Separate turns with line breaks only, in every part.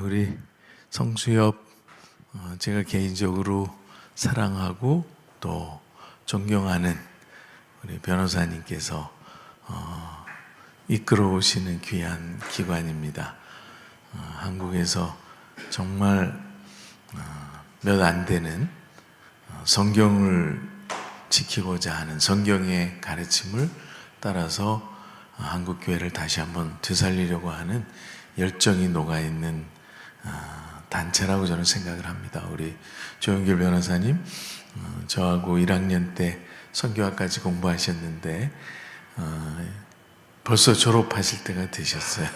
우리 성수협 제가 개인적으로 사랑하고 또 존경하는 우리 변호사님께서 이끌어 오시는 귀한 기관입니다. 한국에서 정말 몇 안 되는 성경을 지키고자 하는 성경의 가르침을 따라서 한국 교회를 다시 한번 되살리려고 하는 열정이 녹아있는 단체라고 저는 생각을 합니다. 우리 조영길 변호사님, 저하고 1학년 때 선교학까지 공부하셨는데 벌써 졸업하실 때가 되셨어요.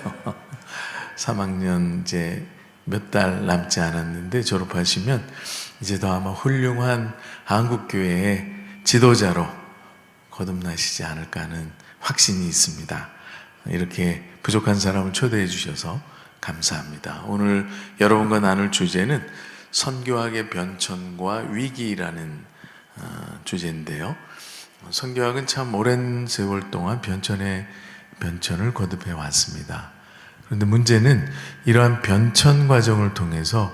3학년 이제 몇 달 남지 않았는데 졸업하시면 이제 더 아마 훌륭한 한국교회의 지도자로 거듭나시지 않을까 하는 확신이 있습니다. 이렇게 부족한 사람을 초대해 주셔서 감사합니다. 오늘 여러분과 나눌 주제는 선교학의 변천과 위기라는 주제인데요. 선교학은 참 오랜 세월 동안 변천을 거듭해 왔습니다. 그런데 문제는 이러한 변천 과정을 통해서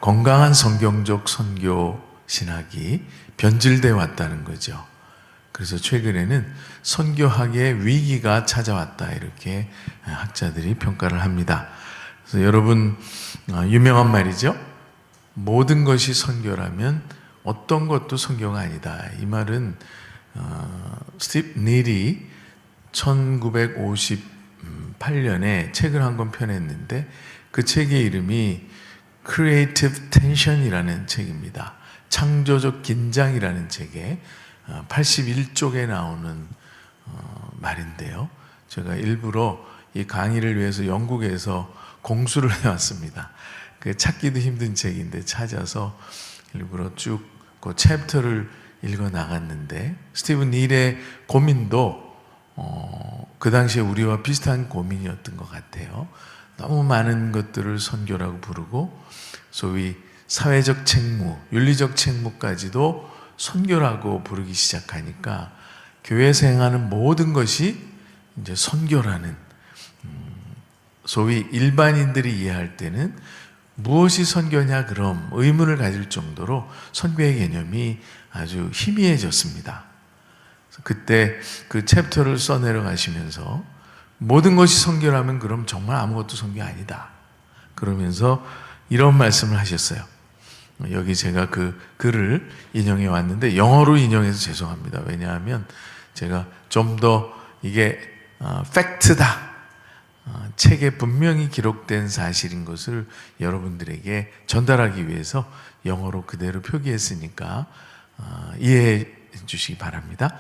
건강한 성경적 선교 신학이 변질되어 왔다는 거죠. 그래서 최근에는 선교학의 위기가 찾아왔다, 이렇게 학자들이 평가를 합니다. 그래서 여러분, 유명한 말이죠. 모든 것이 선교라면 어떤 것도 선교가 아니다. 이 말은 스티브 닐이 1958년에 책을 한 권 펴냈는데 그 책의 이름이 Creative Tension이라는 책입니다. 창조적 긴장이라는 책에 81쪽에 나오는 말인데요. 제가 일부러 이 강의를 위해서 영국에서 공수를 해왔습니다. 그 찾기도 힘든 책인데 찾아서 일부러 쭉 그 챕터를 읽어 나갔는데, 스티븐 닐의 고민도 그 당시에 우리와 비슷한 고민이었던 것 같아요. 너무 많은 것들을 선교라고 부르고 소위 사회적 책무, 윤리적 책무까지도 선교라고 부르기 시작하니까 교회에서 행하는 모든 것이 이제 선교라는, 소위 일반인들이 이해할 때는 무엇이 선교냐 그럼 의문을 가질 정도로 선교의 개념이 아주 희미해졌습니다. 그때 그 챕터를 써내려 가시면서 모든 것이 선교라면 그럼 정말 아무것도 선교 아니다, 그러면서 이런 말씀을 하셨어요. 여기 제가 그 글을 인용해 왔는데 영어로 인용해서 죄송합니다. 왜냐하면 제가 좀 더 이게 팩트다, 책에 분명히 기록된 사실인 것을 여러분들에게 전달하기 위해서 영어로 그대로 표기했으니까 이해해 주시기 바랍니다.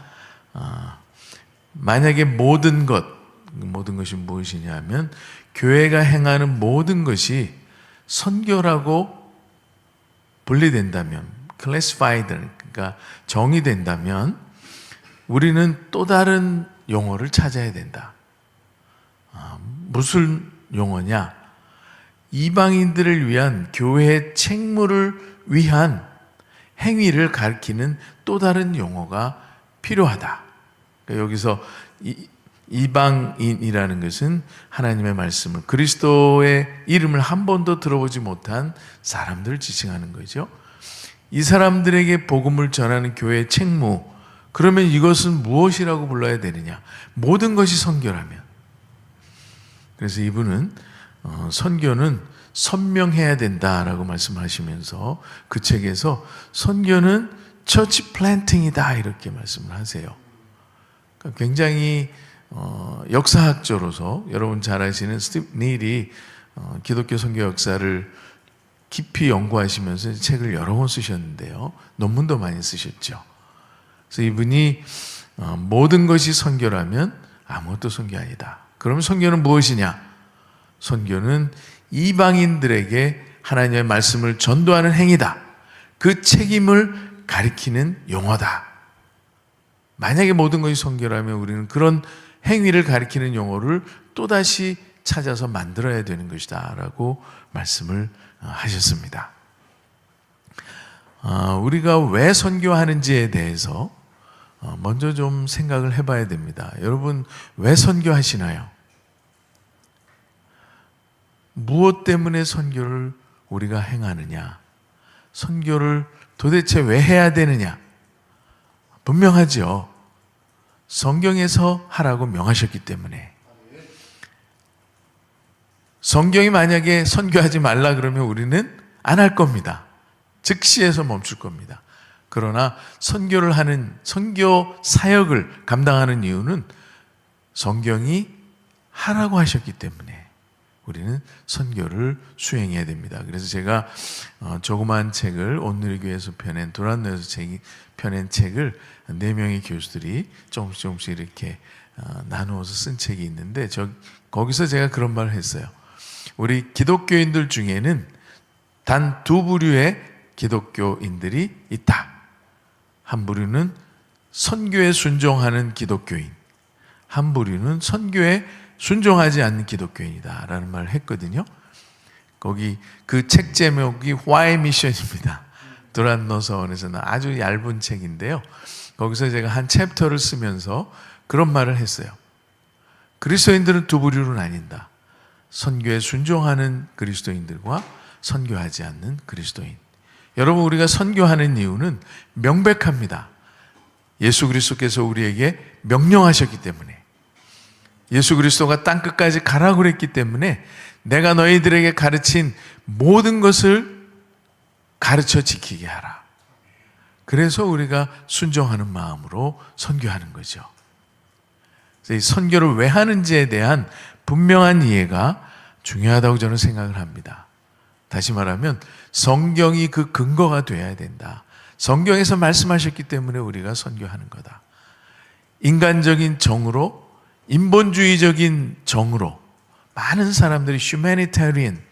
만약에 모든 것이 무엇이냐면 교회가 행하는 모든 것이 선교라고 분리된다면, classified, 그러니까 정의된다면 우리는 또 다른 용어를 찾아야 된다. 무슨 용어냐? 이방인들을 위한 교회의 책무를 위한 행위를 가리키는 또 다른 용어가 필요하다. 그러니까 여기서 이방인이라는 것은 하나님의 말씀을, 그리스도의 이름을 한 번도 들어보지 못한 사람들을 지칭하는 거죠. 이 사람들에게 복음을 전하는 교회의 책무, 그러면 이것은 무엇이라고 불러야 되느냐? 모든 것이 선교라면. 그래서 이분은 선교는 선명해야 된다라고 말씀하시면서 그 책에서 선교는 처치 플랜팅이다, 이렇게 말씀을 하세요. 그러니까 굉장히 역사학자로서 여러분 잘 아시는 스티브 닐이 기독교 선교 역사를 깊이 연구하시면서 책을 여러 권 쓰셨는데요. 논문도 많이 쓰셨죠. 그래서 이분이 모든 것이 선교라면 아무것도 선교 아니다. 그러면 선교는 무엇이냐? 선교는 이방인들에게 하나님의 말씀을 전도하는 행위다. 그 책임을 가리키는 용어다. 만약에 모든 것이 선교라면 우리는 그런 행위를 가리키는 용어를 또다시 찾아서 만들어야 되는 것이다 라고 말씀을 하셨습니다. 우리가 왜 선교하는지에 대해서 먼저 좀 생각을 해봐야 됩니다. 여러분, 왜 선교하시나요? 무엇 때문에 선교를 우리가 행하느냐? 선교를 도대체 왜 해야 되느냐? 분명하죠. 성경에서 하라고 명하셨기 때문에. 성경이 만약에 선교하지 말라 그러면 우리는 안 할 겁니다. 즉시에서 멈출 겁니다. 그러나 선교를 하는, 선교 사역을 감당하는 이유는 성경이 하라고 하셨기 때문에 우리는 선교를 수행해야 됩니다. 그래서 제가 조그만 책을 온누리 교회에서 펴낸, 도란노에서 펴낸 책을 4명의 교수들이 조금씩 이렇게 나누어서 쓴 책이 있는데, 거기서 제가 그런 말을 했어요. 우리 기독교인들 중에는 단 2부류의 기독교인들이 있다. 한 부류는 선교에 순종하는 기독교인, 한 부류는 선교에 순종하지 않는 기독교인이다 라는 말을 했거든요. 거기 그 책 제목이 Why Mission입니다. 도란노서원에서는 아주 얇은 책인데요, 거기서 제가 한 챕터를 쓰면서 그런 말을 했어요. 그리스도인들은 2부류로 나뉜다. 선교에 순종하는 그리스도인들과 선교하지 않는 그리스도인. 여러분, 우리가 선교하는 이유는 명백합니다. 예수 그리스도께서 우리에게 명령하셨기 때문에, 예수 그리스도가 땅끝까지 가라고 그랬기 때문에 내가 너희들에게 가르친 모든 것을 가르쳐 지키게 하라. 그래서 우리가 순종하는 마음으로 선교하는 거죠. 그래서 이 선교를 왜 하는지에 대한 분명한 이해가 중요하다고 저는 생각을 합니다. 다시 말하면 성경이 그 근거가 되어야 된다. 성경에서 말씀하셨기 때문에 우리가 선교하는 거다. 인간적인 정으로, 인본주의적인 정으로 많은 사람들이 humanitarian,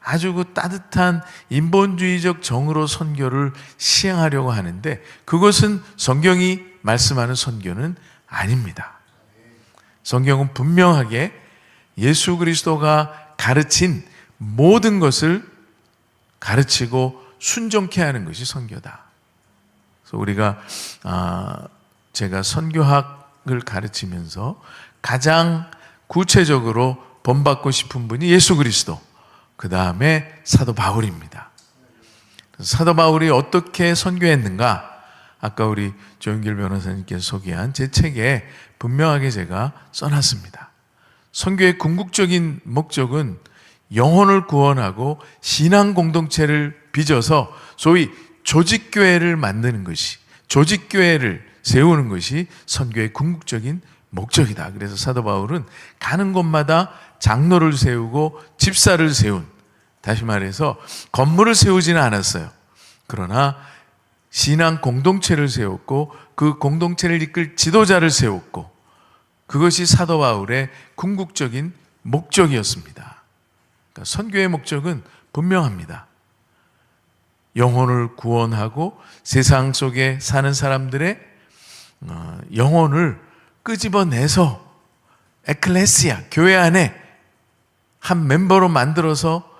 아주 그 따뜻한 인본주의적 정으로 선교를 시행하려고 하는데, 그것은 성경이 말씀하는 선교는 아닙니다. 성경은 분명하게 예수 그리스도가 가르친 모든 것을 가르치고 순종케 하는 것이 선교다. 그래서 우리가 제가 선교학을 가르치면서 가장 구체적으로 본받고 싶은 분이 예수 그리스도, 그 다음에 사도 바울입니다. 사도 바울이 어떻게 선교했는가? 아까 우리 조영길 변호사님께서 소개한 제 책에 분명하게 제가 써놨습니다. 선교의 궁극적인 목적은 영혼을 구원하고 신앙 공동체를 빚어서 소위 조직교회를 만드는 것이, 조직교회를 세우는 것이 선교의 궁극적인 목적이다. 그래서 사도 바울은 가는 곳마다 장로를 세우고 집사를 세운, 다시 말해서 건물을 세우지는 않았어요. 그러나 신앙 공동체를 세웠고 그 공동체를 이끌 지도자를 세웠고, 그것이 사도 바울의 궁극적인 목적이었습니다. 그러니까 선교의 목적은 분명합니다. 영혼을 구원하고 세상 속에 사는 사람들의 영혼을 끄집어내서 에클레시아, 교회 안에 한 멤버로 만들어서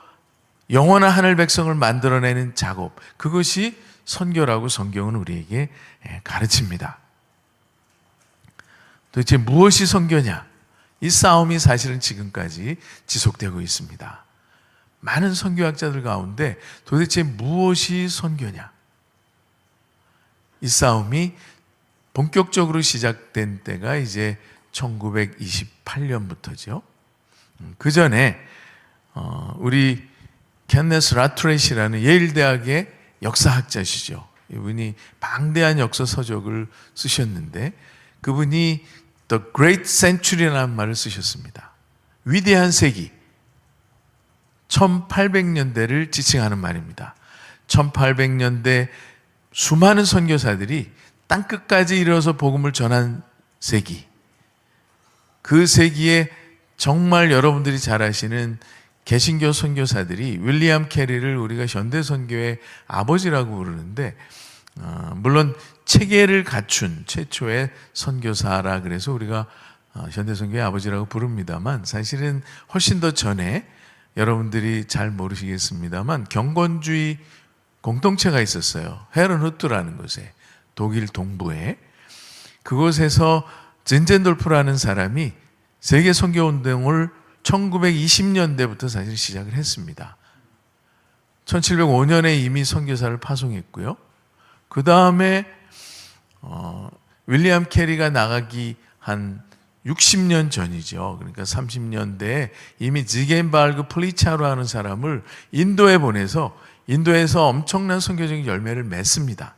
영원한 하늘 백성을 만들어내는 작업, 그것이 선교라고 성경은 우리에게 가르칩니다. 도대체 무엇이 선교냐? 이 싸움이 사실은 지금까지 지속되고 있습니다. 많은 선교학자들 가운데 도대체 무엇이 선교냐? 이 싸움이 본격적으로 시작된 때가 이제 1928년부터죠. 그 전에 우리 켄네스 라트렛이라는 예일대학의 역사학자시죠. 이분이 방대한 역사 서적을 쓰셨는데, 그분이 The Great Century라는 말을 쓰셨습니다. 위대한 세기, 1800년대를 지칭하는 말입니다. 1800년대 수많은 선교사들이 땅끝까지 이르러서 복음을 전한 세기, 그 세기에 정말 여러분들이 잘 아시는 개신교 선교사들이, 윌리엄 캐리를 우리가 현대 선교의 아버지라고 부르는데, 물론 체계를 갖춘 최초의 선교사라 그래서 우리가 현대 선교의 아버지라고 부릅니다만, 사실은 훨씬 더 전에 여러분들이 잘 모르시겠습니다만 경건주의 공동체가 있었어요. 헤른후트라는 곳에, 독일 동부에. 그곳에서 젠젠돌프라는 사람이 세계 선교 운동을 1920년대부터 사실 시작을 했습니다. 1705년에 이미 선교사를 파송했고요. 그 다음에 윌리엄 캐리가 나가기 한 60년 전이죠. 그러니까 30년대에 이미 지겐발그 플리차로 하는 사람을 인도에 보내서 인도에서 엄청난 선교적인 열매를 맺습니다.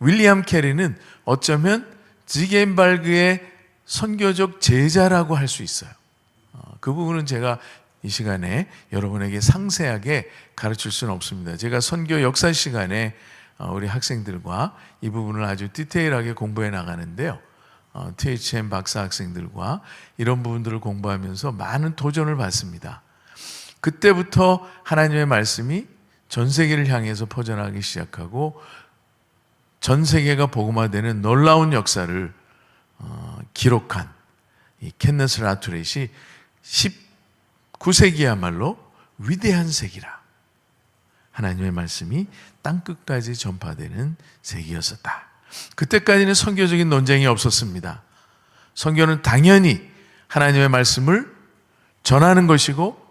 윌리엄 캐리는 어쩌면 지겐발그의 선교적 제자라고 할 수 있어요. 그 부분은 제가 이 시간에 여러분에게 상세하게 가르칠 수는 없습니다. 제가 선교 역사 시간에 우리 학생들과 이 부분을 아주 디테일하게 공부해 나가는데요. THM 박사 학생들과 이런 부분들을 공부하면서 많은 도전을 받습니다. 그때부터 하나님의 말씀이 전 세계를 향해서 퍼져나가기 시작하고 전 세계가 복음화되는 놀라운 역사를 기록한 이 켄네스 라투렛이 19세기야말로 위대한 세기라. 하나님의 말씀이 땅끝까지 전파되는 세기였었다. 그때까지는 선교적인 논쟁이 없었습니다. 선교는 당연히 하나님의 말씀을 전하는 것이고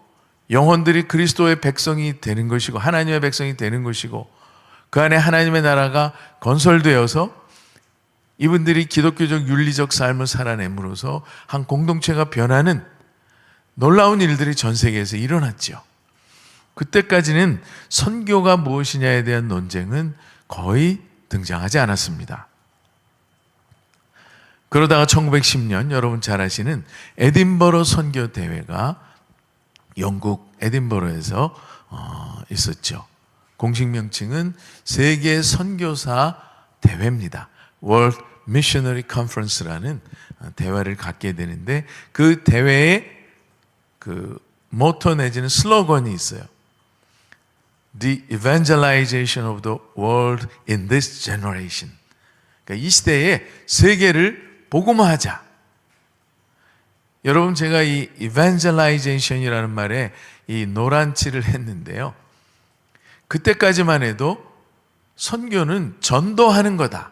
영혼들이 그리스도의 백성이 되는 것이고 하나님의 백성이 되는 것이고 그 안에 하나님의 나라가 건설되어서 이분들이 기독교적 윤리적 삶을 살아냄으로써 한 공동체가 변하는 놀라운 일들이 전 세계에서 일어났죠. 그때까지는 선교가 무엇이냐에 대한 논쟁은 거의 등장하지 않았습니다. 그러다가 1910년 여러분 잘 아시는 에딘버러 선교 대회가 영국 에딘버러에서 있었죠. 공식 명칭은 세계 선교사 대회입니다. World Missionary Conference라는 대회를 갖게 되는데 그 대회에 그 모토 내지는 슬로건이 있어요. The evangelization of the world in this generation. 그러니까 이 시대에 세계를 복음화하자. 여러분 제가 이 evangelization이라는 말에 이 노란치를 했는데요. 그때까지만 해도 선교는 전도하는 거다.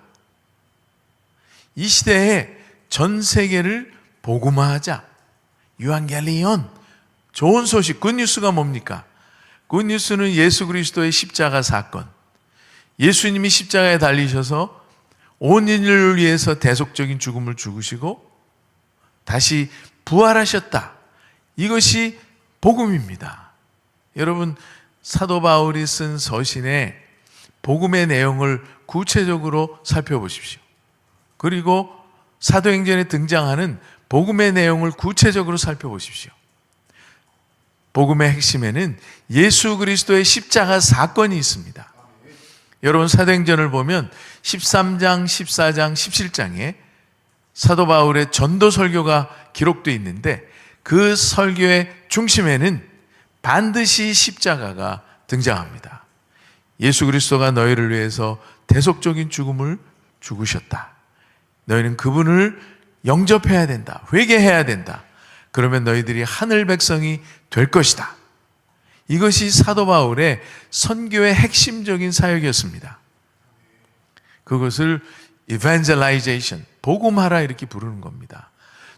이 시대에 전 세계를 복음화하자. 유앙겔리온, 좋은 소식, 굿뉴스가 뭡니까? 굿뉴스는 예수 그리스도의 십자가 사건. 예수님이 십자가에 달리셔서 온 인류를 위해서 대속적인 죽음을 죽으시고 다시 부활하셨다. 이것이 복음입니다. 여러분 사도 바울이 쓴 서신에 복음의 내용을 구체적으로 살펴보십시오. 그리고 사도행전에 등장하는 복음의 내용을 구체적으로 살펴보십시오. 복음의 핵심에는 예수 그리스도의 십자가 사건이 있습니다. 여러분 사도행전을 보면 13장, 14장, 17장에 사도 바울의 전도 설교가 기록되어 있는데 그 설교의 중심에는 반드시 십자가가 등장합니다. 예수 그리스도가 너희를 위해서 대속적인 죽음을 죽으셨다. 너희는 그분을 영접해야 된다. 회개해야 된다. 그러면 너희들이 하늘 백성이 될 것이다. 이것이 사도 바울의 선교의 핵심적인 사역이었습니다. 그것을 evangelization, 복음하라 이렇게 부르는 겁니다.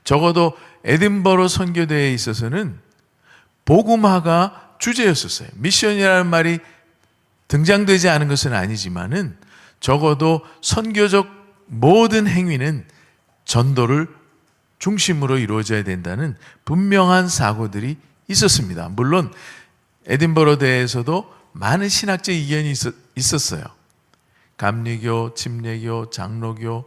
적어도 에딘버러 선교대회에 있어서는 복음화가 주제였었어요. 미션이라는 말이 등장되지 않은 것은 아니지만은 적어도 선교적 모든 행위는 전도를 중심으로 이루어져야 된다는 분명한 사고들이 있었습니다. 물론 에딘버러 대회에서도 많은 신학적 이견이 있었어요. 감리교, 침례교, 장로교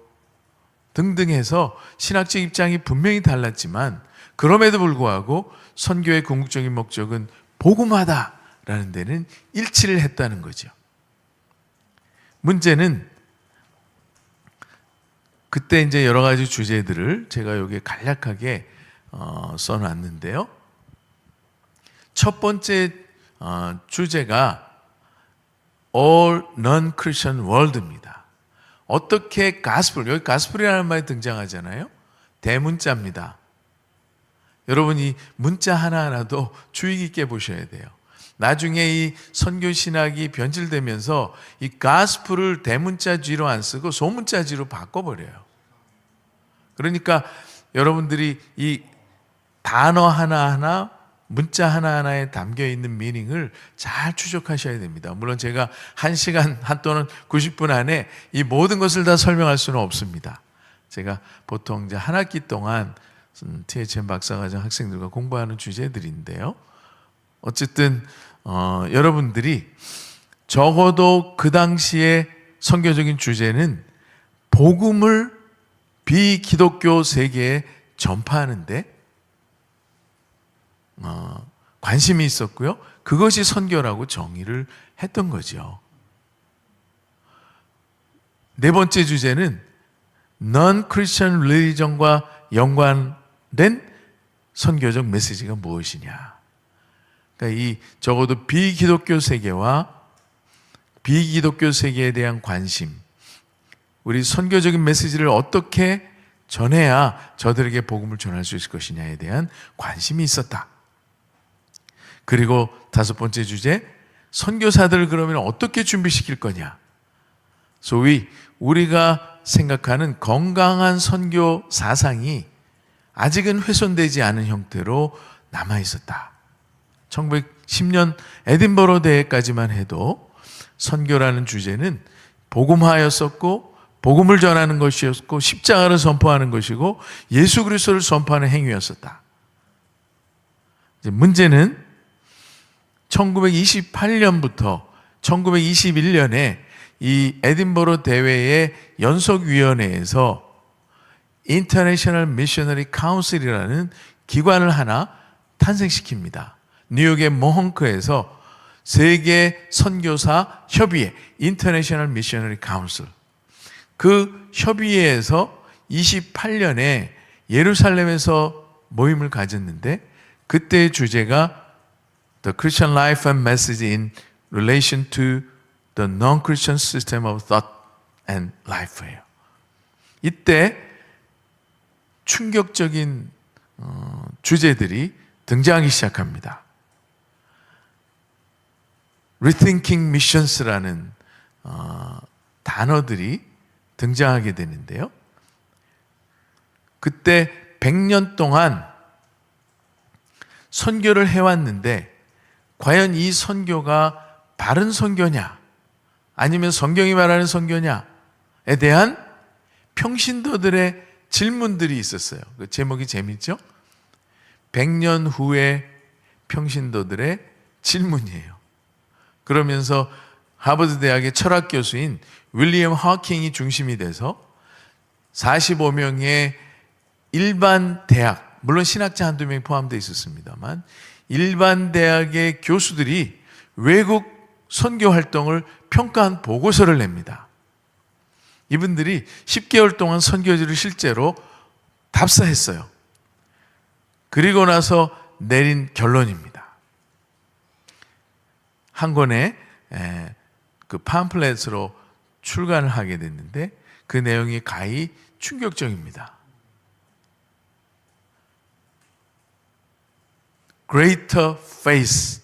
등등 해서 신학적 입장이 분명히 달랐지만 그럼에도 불구하고 선교의 궁극적인 목적은 복음화다라는 데는 일치를 했다는 거죠. 문제는 그때 이제 여러 가지 주제들을 제가 여기에 간략하게 써놨는데요. 첫 번째 주제가 All Non-Christian World입니다. 어떻게 가스펠, 여기 가스펠이라는 말이 등장하잖아요. 대문자입니다. 여러분 이 문자 하나하나도 주의 깊게 보셔야 돼요. 나중에 이 선교 신학이 변질되면서 이 가스펠을 대문자지로 안 쓰고 소문자지로 바꿔버려요. 그러니까 여러분들이 이 단어 하나하나, 문자 하나하나에 담겨있는 미닝을 잘 추적하셔야 됩니다. 물론 제가 1시간 또는 90분 안에 이 모든 것을 다 설명할 수는 없습니다. 제가 보통 이제 한 학기 동안 THM 박사과정 학생들과 공부하는 주제들인데요. 어쨌든 여러분들이 적어도 그 당시에 선교적인 주제는 복음을 비기독교 세계에 전파하는데 관심이 있었고요. 그것이 선교라고 정의를 했던 거죠. 네 번째 주제는 non-Christian religion과 연관된 선교적 메시지가 무엇이냐. 그러니까 이 적어도 비기독교 세계와 비기독교 세계에 대한 관심, 우리 선교적인 메시지를 어떻게 전해야 저들에게 복음을 전할 수 있을 것이냐에 대한 관심이 있었다. 그리고 다섯 번째 주제, 선교사들을 그러면 어떻게 준비시킬 거냐. 소위 우리가 생각하는 건강한 선교 사상이 아직은 훼손되지 않은 형태로 남아 있었다. 1910년 에딘버러 대회까지만 해도 선교라는 주제는 복음화였었고, 복음을 전하는 것이었고, 십자가를 선포하는 것이고, 예수 그리스도를 선포하는 행위였었다. 이제 문제는 1928년부터 1921년에 이 에딘버러 대회의 연석위원회에서 International Missionary Council이라는 기관을 하나 탄생시킵니다. 뉴욕의 모헝크에서 세계 선교사 협의회 International Missionary Council, 그 협의회에서 28년에 예루살렘에서 모임을 가졌는데 그때의 주제가 The Christian Life and Message in Relation to the Non-Christian System of Thought and Life예요. 이때 충격적인 주제들이 등장하기 시작합니다. Rethinking Missions라는 단어들이 등장하게 되는데요. 그때 100년 동안 선교를 해왔는데 과연 이 선교가 바른 선교냐 아니면 성경이 말하는 선교냐에 대한 평신도들의 질문들이 있었어요. 그 제목이 재밌죠? 100년 후의 평신도들의 질문이에요. 그러면서 하버드 대학의 철학 교수인 윌리엄 하킹이 중심이 돼서 45명의 일반 대학, 물론 신학자 한두 명이 포함되어 있었습니다만 일반 대학의 교수들이 외국 선교 활동을 평가한 보고서를 냅니다. 이분들이 10개월 동안 선교지를 실제로 답사했어요. 그리고 나서 내린 결론입니다. 한 권의 그 팜플렛으로 출간을 하게 됐는데 그 내용이 가히 충격적입니다. Greater faith,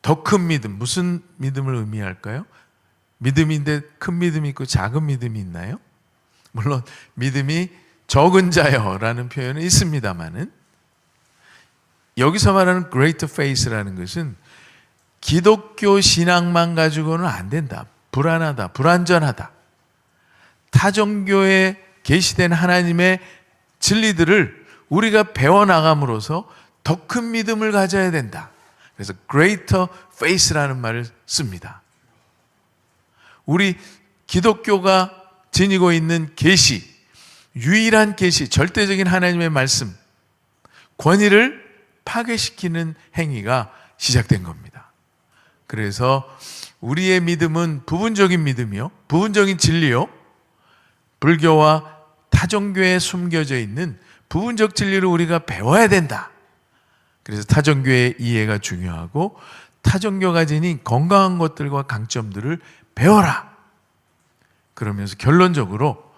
더 큰 믿음. 무슨 믿음을 의미할까요? 믿음인데 큰 믿음이 있고 작은 믿음이 있나요? 물론 믿음이 적은 자여라는 표현은 있습니다만은 여기서 말하는 Greater faith라는 것은 기독교 신앙만 가지고는 안 된다. 불안하다. 불완전하다. 타종교에 계시된 하나님의 진리들을 우리가 배워나감으로써 더 큰 믿음을 가져야 된다. 그래서 Greater faith라는 말을 씁니다. 우리 기독교가 지니고 있는 계시, 유일한 계시, 절대적인 하나님의 말씀, 권위를 파괴시키는 행위가 시작된 겁니다. 그래서 우리의 믿음은 부분적인 믿음이요, 부분적인 진리요, 불교와 타종교에 숨겨져 있는 부분적 진리를 우리가 배워야 된다. 그래서 타종교의 이해가 중요하고 타종교가 지닌 건강한 것들과 강점들을 배워라. 그러면서 결론적으로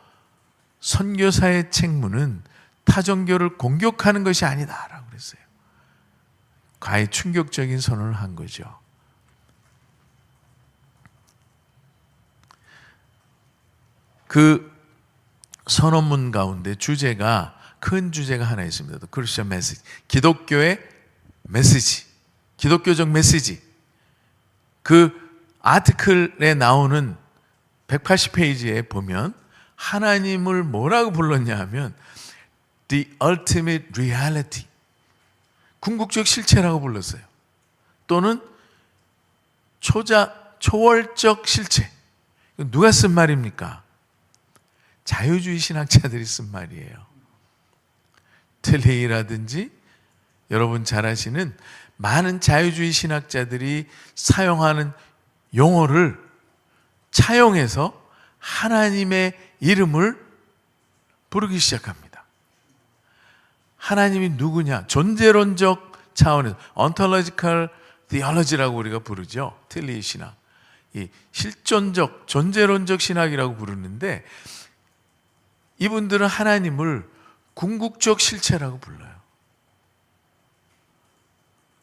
선교사의 책무는 타종교를 공격하는 것이 아니다라고 그랬어요. 가히 충격적인 선언을 한 거죠. 그 선언문 가운데 주제가 큰 주제가 하나 있습니다. 크리스천 메시지. 기독교의 메시지. 기독교적 메시지. 그 아티클에 나오는 180페이지에 보면 하나님을 뭐라고 불렀냐 하면 The ultimate reality. 궁극적 실체라고 불렀어요. 또는 초월적 실체. 누가 쓴 말입니까? 자유주의 신학자들이 쓴 말이에요. 틀레이라든지 여러분 잘 아시는 많은 자유주의 신학자들이 사용하는 용어를 차용해서 하나님의 이름을 부르기 시작합니다. 하나님이 누구냐? 존재론적 차원에서 ontological theology라고 우리가 부르죠. 틀레이 신학. 이 실존적, 존재론적 신학이라고 부르는데 이분들은 하나님을 궁극적 실체라고 불러요.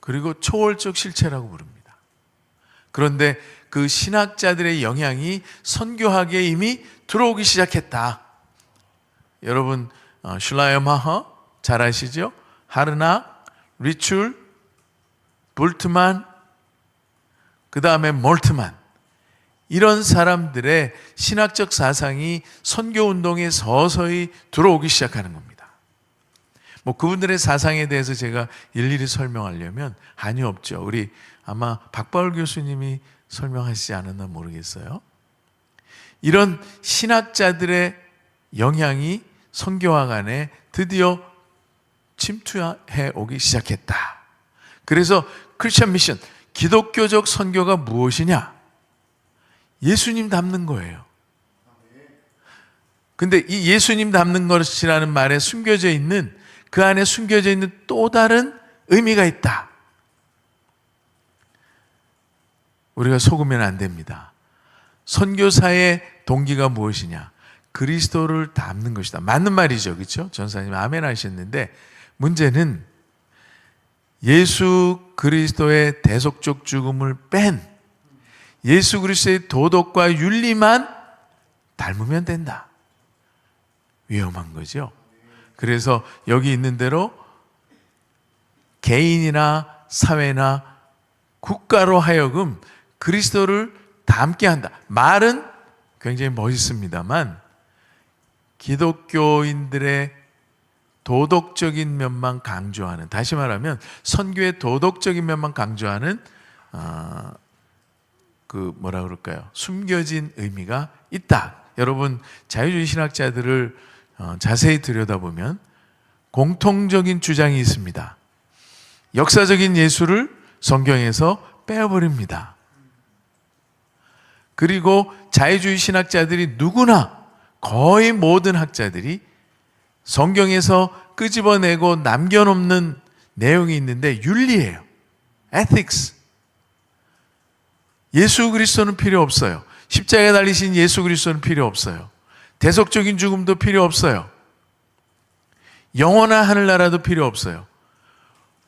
그리고 초월적 실체라고 부릅니다. 그런데 그 신학자들의 영향이 선교학에 이미 들어오기 시작했다. 여러분 슐라이어마허 잘 아시죠? 하르낙, 리출, 볼트만, 그 다음에 몰트만, 이런 사람들의 신학적 사상이 선교운동에 서서히 들어오기 시작하는 겁니다. 뭐 그분들의 사상에 대해서 제가 일일이 설명하려면 한이 없죠. 우리 아마 박바울 교수님이 설명하시지 않았나 모르겠어요. 이런 신학자들의 영향이 선교학 안에 드디어 침투해 오기 시작했다. 그래서 크리스천 미션, 기독교적 선교가 무엇이냐? 예수님 닮는 거예요. 근데 이 예수님 닮는 것이라는 말에 숨겨져 있는, 그 안에 숨겨져 있는 또 다른 의미가 있다. 우리가 속으면 안 됩니다. 선교사의 동기가 무엇이냐? 그리스도를 닮는 것이다. 맞는 말이죠. 그렇죠? 전사님 아멘 하셨는데 문제는 예수 그리스도의 대속적 죽음을 뺀 예수 그리스도의 도덕과 윤리만 닮으면 된다. 위험한 거죠. 그래서 여기 있는 대로 개인이나 사회나 국가로 하여금 그리스도를 닮게 한다. 말은 굉장히 멋있습니다만 기독교인들의 도덕적인 면만 강조하는, 다시 말하면 선교의 도덕적인 면만 강조하는 그 뭐라 그럴까요? 숨겨진 의미가 있다. 여러분 자유주의 신학자들을 자세히 들여다보면 공통적인 주장이 있습니다. 역사적인 예수를 성경에서 빼어버립니다. 그리고 자유주의 신학자들이 누구나 거의 모든 학자들이 성경에서 끄집어내고 남겨놓는 내용이 있는데 윤리예요. ethics. 예수 그리스도는 필요 없어요. 십자가에 달리신 예수 그리스도는 필요 없어요. 대속적인 죽음도 필요 없어요. 영원한 하늘나라도 필요 없어요.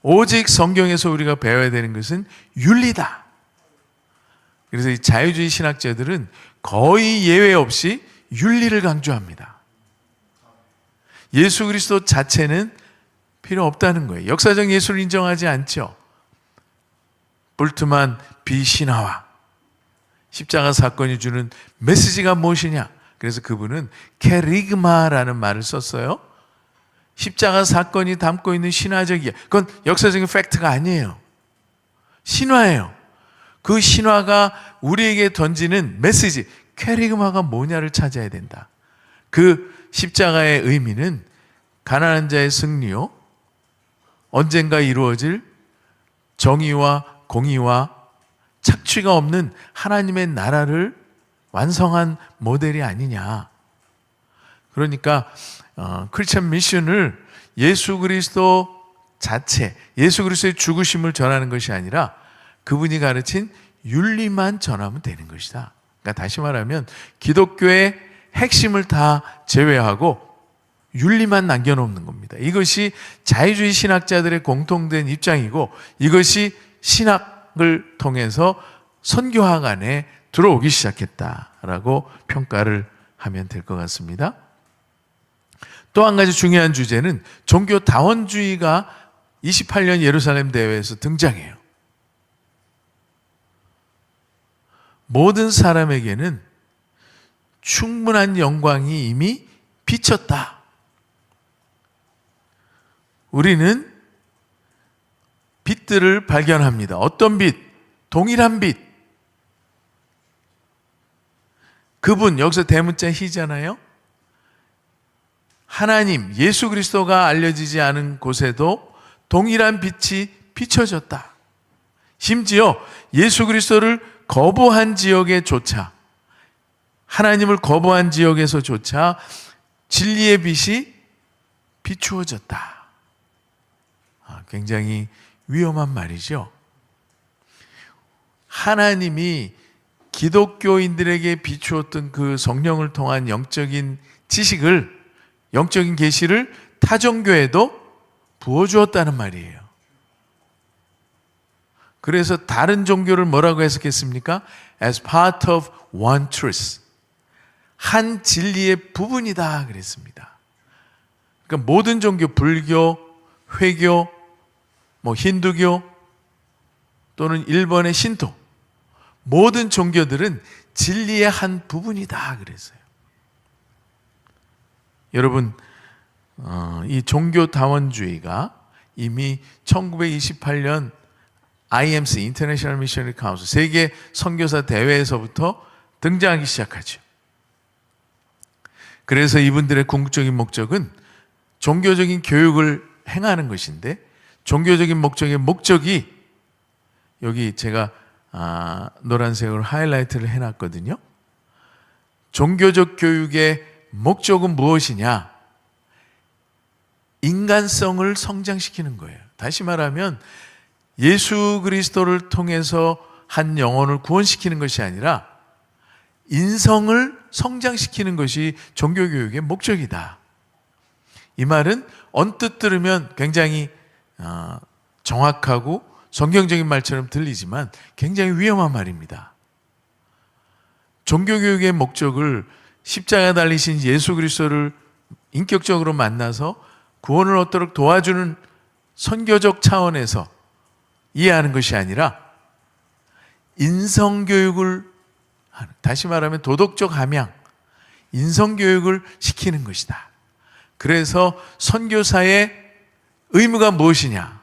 오직 성경에서 우리가 배워야 되는 것은 윤리다. 그래서 이 자유주의 신학자들은 거의 예외 없이 윤리를 강조합니다. 예수 그리스도 자체는 필요 없다는 거예요. 역사적 예수를 인정하지 않죠. 볼트만 비신화와 십자가 사건이 주는 메시지가 무엇이냐? 그래서 그분은 케리그마라는 말을 썼어요. 십자가 사건이 담고 있는 신화적이야. 그건 역사적인 팩트가 아니에요. 신화예요. 그 신화가 우리에게 던지는 메시지, 케리그마가 뭐냐를 찾아야 된다. 그 십자가의 의미는 가난한 자의 승리요, 언젠가 이루어질 정의와 공의와 착취가 없는 하나님의 나라를 완성한 모델이 아니냐. 그러니까 크리스천 미션을 예수 그리스도 자체, 예수 그리스도의 죽으심을 전하는 것이 아니라 그분이 가르친 윤리만 전하면 되는 것이다. 그러니까 다시 말하면 기독교의 핵심을 다 제외하고 윤리만 남겨놓는 겁니다. 이것이 자유주의 신학자들의 공통된 입장이고, 이것이 신학을 통해서 선교학 안에 들어오기 시작했다라고 평가를 하면 될 것 같습니다. 또 한 가지 중요한 주제는 종교 다원주의가 28년 예루살렘 대회에서 등장해요. 모든 사람에게는 충분한 영광이 이미 비쳤다. 우리는 빛들을 발견합니다. 어떤 빛? 동일한 빛. 그분, 여기서 대문자 희잖아요. 하나님, 예수 그리스도가 알려지지 않은 곳에도 동일한 빛이 비춰졌다. 심지어 예수 그리스도를 거부한 지역에조차, 하나님을 거부한 지역에서조차 진리의 빛이 비추어졌다. 굉장히 위험한 말이죠. 하나님이 기독교인들에게 비추었던 그 성령을 통한 영적인 지식을, 영적인 계시를 타종교에도 부어주었다는 말이에요. 그래서 다른 종교를 뭐라고 해석했습니까? As part of one truth. 한 진리의 부분이다 그랬습니다. 그러니까 모든 종교, 불교, 회교, 힌두교 또는 일본의 신토, 모든 종교들은 진리의 한 부분이다 그랬어요. 여러분, 이 종교 다원주의가 이미 1928년 IMC, International Missionary Council, 세계 선교사 대회에서부터 등장하기 시작하죠. 그래서 이분들의 궁극적인 목적은 종교적인 교육을 행하는 것인데, 종교적인 목적이 여기 제가 노란색으로 하이라이트를 해놨거든요. 종교적 교육의 목적은 무엇이냐? 인간성을 성장시키는 거예요. 다시 말하면 예수 그리스도를 통해서 한 영혼을 구원시키는 것이 아니라 인성을 성장시키는 것이 종교교육의 목적이다. 이 말은 언뜻 들으면 굉장히 정확하고 성경적인 말처럼 들리지만 굉장히 위험한 말입니다. 종교교육의 목적을 십자가 달리신 예수 그리스도를 인격적으로 만나서 구원을 얻도록 도와주는 선교적 차원에서 이해하는 것이 아니라 인성교육을 하는, 다시 말하면 도덕적 함양, 인성교육을 시키는 것이다. 그래서 선교사의 의무가 무엇이냐?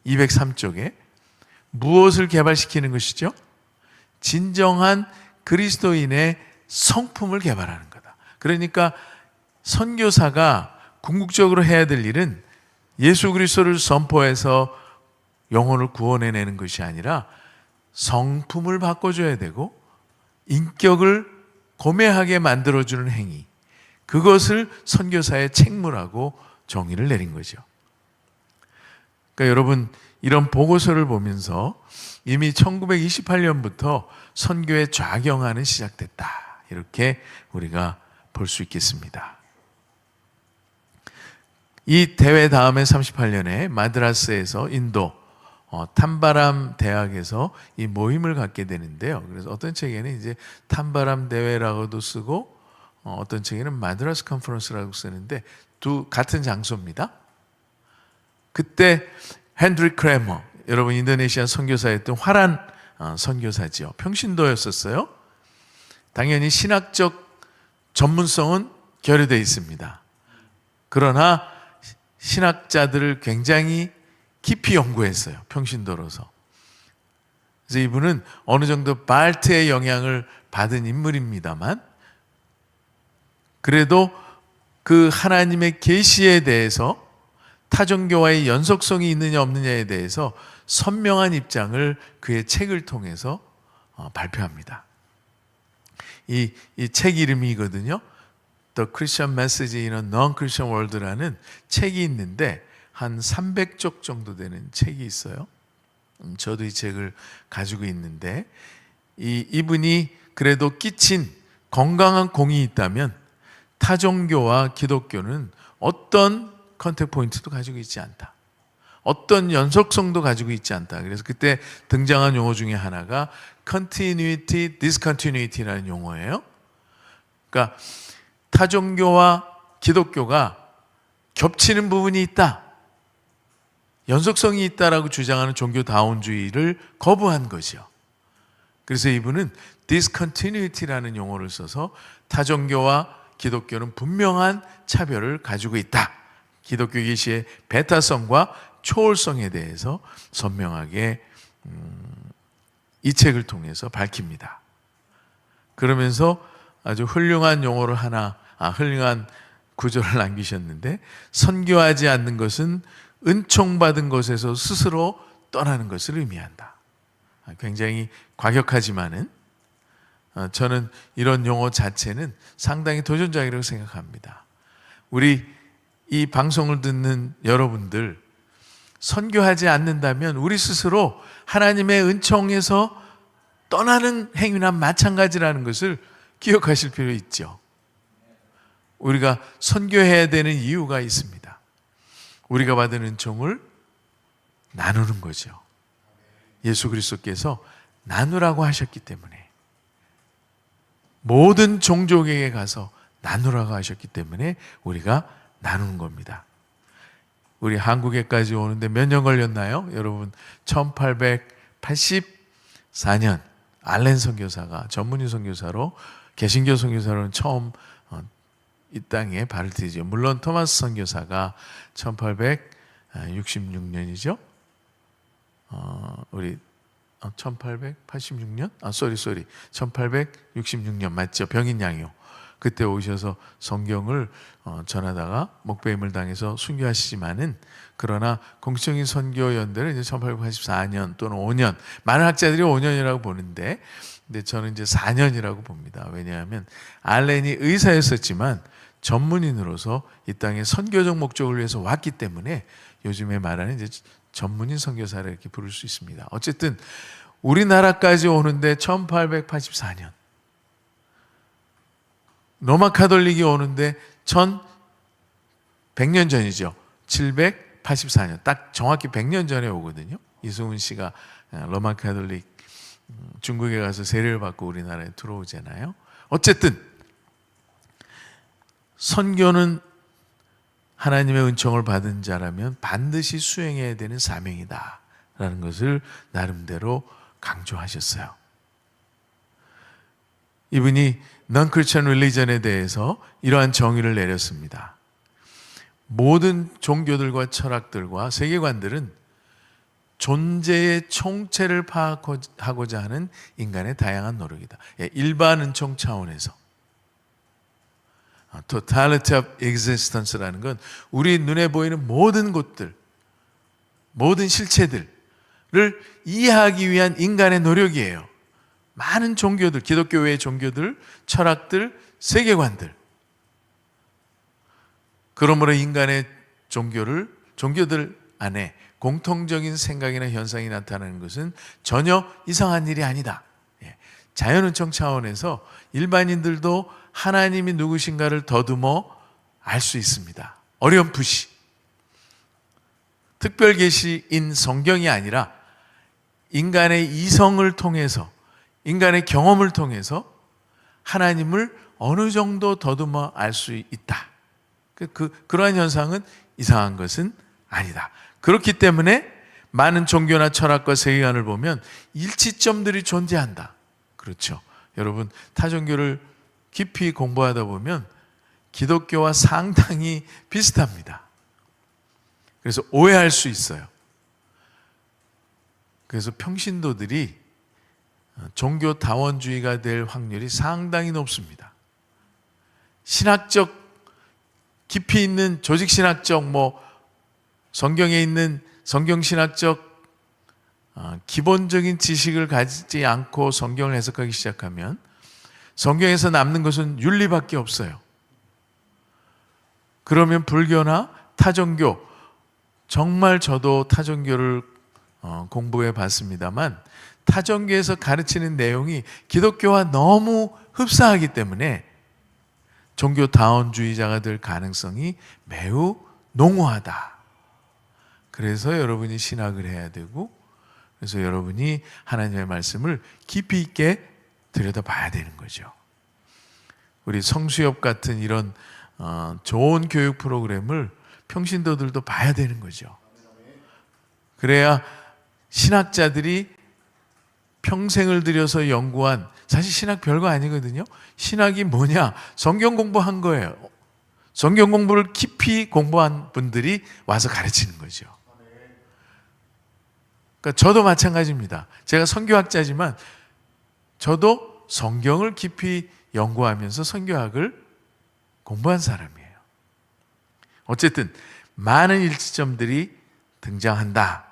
203쪽에 무엇을 개발시키는 것이죠? 진정한 그리스도인의 성품을 개발하는 거다. 그러니까 선교사가 궁극적으로 해야 될 일은 예수 그리스도를 선포해서 영혼을 구원해내는 것이 아니라 성품을 바꿔줘야 되고 인격을 고매하게 만들어주는 행위, 그것을 선교사의 책무라고 정의를 내린 거죠. 그러니까 여러분, 이런 보고서를 보면서 이미 1928년부터 선교의 좌경화는 시작됐다, 이렇게 우리가 볼 수 있겠습니다. 이 대회 다음에 38년에 마드라스에서 인도 탐바람 대학에서 이 모임을 갖게 되는데요. 그래서 어떤 책에는 이제 탐바람 대회라고도 쓰고 어떤 책에는 마드라스 컨퍼런스라고 쓰는데 같은 장소입니다. 그때 헨드리 크레머, 여러분 인도네시아 선교사였던 화란 선교사지요. 평신도였었어요. 당연히 신학적 전문성은 결여되어 있습니다. 그러나 신학자들을 굉장히 깊이 연구했어요. 평신도로서. 그래서 이분은 어느 정도 바알트의 영향을 받은 인물입니다만, 그래도 그 하나님의 계시에 대해서 타종교와의 연속성이 있느냐 없느냐에 대해서 선명한 입장을 그의 책을 통해서 발표합니다. 이 책 이름이거든요. The Christian Message in a Non-Christian World라는 책이 있는데 한 300쪽 정도 되는 책이 있어요. 저도 이 책을 가지고 있는데 이분이 그래도 끼친 건강한 공이 있다면 타종교와 기독교는 어떤 컨택 포인트도 가지고 있지 않다. 어떤 연속성도 가지고 있지 않다. 그래서 그때 등장한 용어 중에 하나가 continuity, discontinuity라는 용어예요. 그러니까 타종교와 기독교가 겹치는 부분이 있다, 연속성이 있다라고 주장하는 종교다원주의를 거부한 거죠. 그래서 이분은 discontinuity라는 용어를 써서 타종교와 기독교는 분명한 차별을 가지고 있다, 기독교 계시의 배타성과 초월성에 대해서 선명하게 이 책을 통해서 밝힙니다. 그러면서 아주 훌륭한 용어를 훌륭한 구절을 남기셨는데, 선교하지 않는 것은 은총받은 것에서 스스로 떠나는 것을 의미한다. 굉장히 과격하지만은 저는 이런 용어 자체는 상당히 도전적이라고 생각합니다. 우리 이 방송을 듣는 여러분들, 선교하지 않는다면 우리 스스로 하나님의 은총에서 떠나는 행위나 마찬가지라는 것을 기억하실 필요 있죠. 우리가 선교해야 되는 이유가 있습니다. 우리가 받은 은총을 나누는 거죠. 예수 그리스도께서 나누라고 하셨기 때문에, 모든 종족에게 가서 나누라고 하셨기 때문에 우리가 나누는 겁니다. 우리 한국에까지 오는데 몇 년 걸렸나요? 여러분, 1884년 알렌 선교사가 전문의 선교사로, 개신교 선교사로는 처음 이 땅에 발을 들이죠. 물론 토마스 선교사가 1866년이죠. 우리 1886년? 1866년 맞죠? 병인양요. 그때 오셔서 성경을 전하다가 목배임을 당해서 순교하시지만은, 그러나 공식적인 선교 연대는 이제 1884년 또는 5년, 많은 학자들이 5년이라고 보는데, 근데 저는 이제 4년이라고 봅니다. 왜냐하면 알렌이 의사였었지만 전문인으로서 이 땅에 선교적 목적을 위해서 왔기 때문에 요즘에 말하는 이제 전문인 선교사를 이렇게 부를 수 있습니다. 어쨌든 우리나라까지 오는데 1884년, 로마 카톨릭이 오는데 1100년 전이죠. 784년, 딱 정확히 100년 전에 오거든요. 이승훈 씨가 로마 카톨릭 중국에 가서 세례를 받고 우리나라에 들어오잖아요. 어쨌든 선교는 하나님의 은총을 받은 자라면 반드시 수행해야 되는 사명이다 라는 것을 나름대로 강조하셨어요. 이분이 Non-Christian Religion에 대해서 이러한 정의를 내렸습니다. 모든 종교들과 철학들과 세계관들은 존재의 총체를 파악하고자 하는 인간의 다양한 노력이다. 일반 은총 차원에서 Totality of Existence라는 건 우리 눈에 보이는 모든 것들, 모든 실체들을 이해하기 위한 인간의 노력이에요. 많은 종교들, 기독교 외의 종교들, 철학들, 세계관들. 그러므로 인간의 종교들 안에 공통적인 생각이나 현상이 나타나는 것은 전혀 이상한 일이 아니다. 자연은총 차원에서 일반인들도 하나님이 누구신가를 더듬어 알 수 있습니다. 어렴풋이. 특별 계시인 성경이 아니라 인간의 이성을 통해서, 인간의 경험을 통해서 하나님을 어느 정도 더듬어 알 수 있다. 그러한 현상은 이상한 것은 아니다. 그렇기 때문에 많은 종교나 철학과 세계관을 보면 일치점들이 존재한다. 그렇죠. 여러분, 타종교를 깊이 공부하다 보면 기독교와 상당히 비슷합니다. 그래서 오해할 수 있어요. 그래서 평신도들이 종교 다원주의가 될 확률이 상당히 높습니다. 신학적 깊이 있는 조직신학적 성경에 있는 성경신학적 기본적인 지식을 가지지 않고 성경을 해석하기 시작하면 성경에서 남는 것은 윤리밖에 없어요. 그러면 불교나 타종교, 정말 저도 타종교를 공부해 봤습니다만 타종교에서 가르치는 내용이 기독교와 너무 흡사하기 때문에 종교 다원주의자가 될 가능성이 매우 농후하다. 그래서 여러분이 신학을 해야 되고, 그래서 여러분이 하나님의 말씀을 깊이 있게 들여다봐야 되는 거죠. 우리 성수협 같은 이런 좋은 교육 프로그램을 평신도들도 봐야 되는 거죠. 그래야 신학자들이 평생을 들여서 연구한, 사실 신학 별거 아니거든요. 신학이 뭐냐? 성경 공부한 거예요. 성경 공부를 깊이 공부한 분들이 와서 가르치는 거죠. 그러니까 저도 마찬가지입니다. 제가 선교학자지만 저도 성경을 깊이 연구하면서 선교학을 공부한 사람이에요. 어쨌든 많은 일치점들이 등장한다.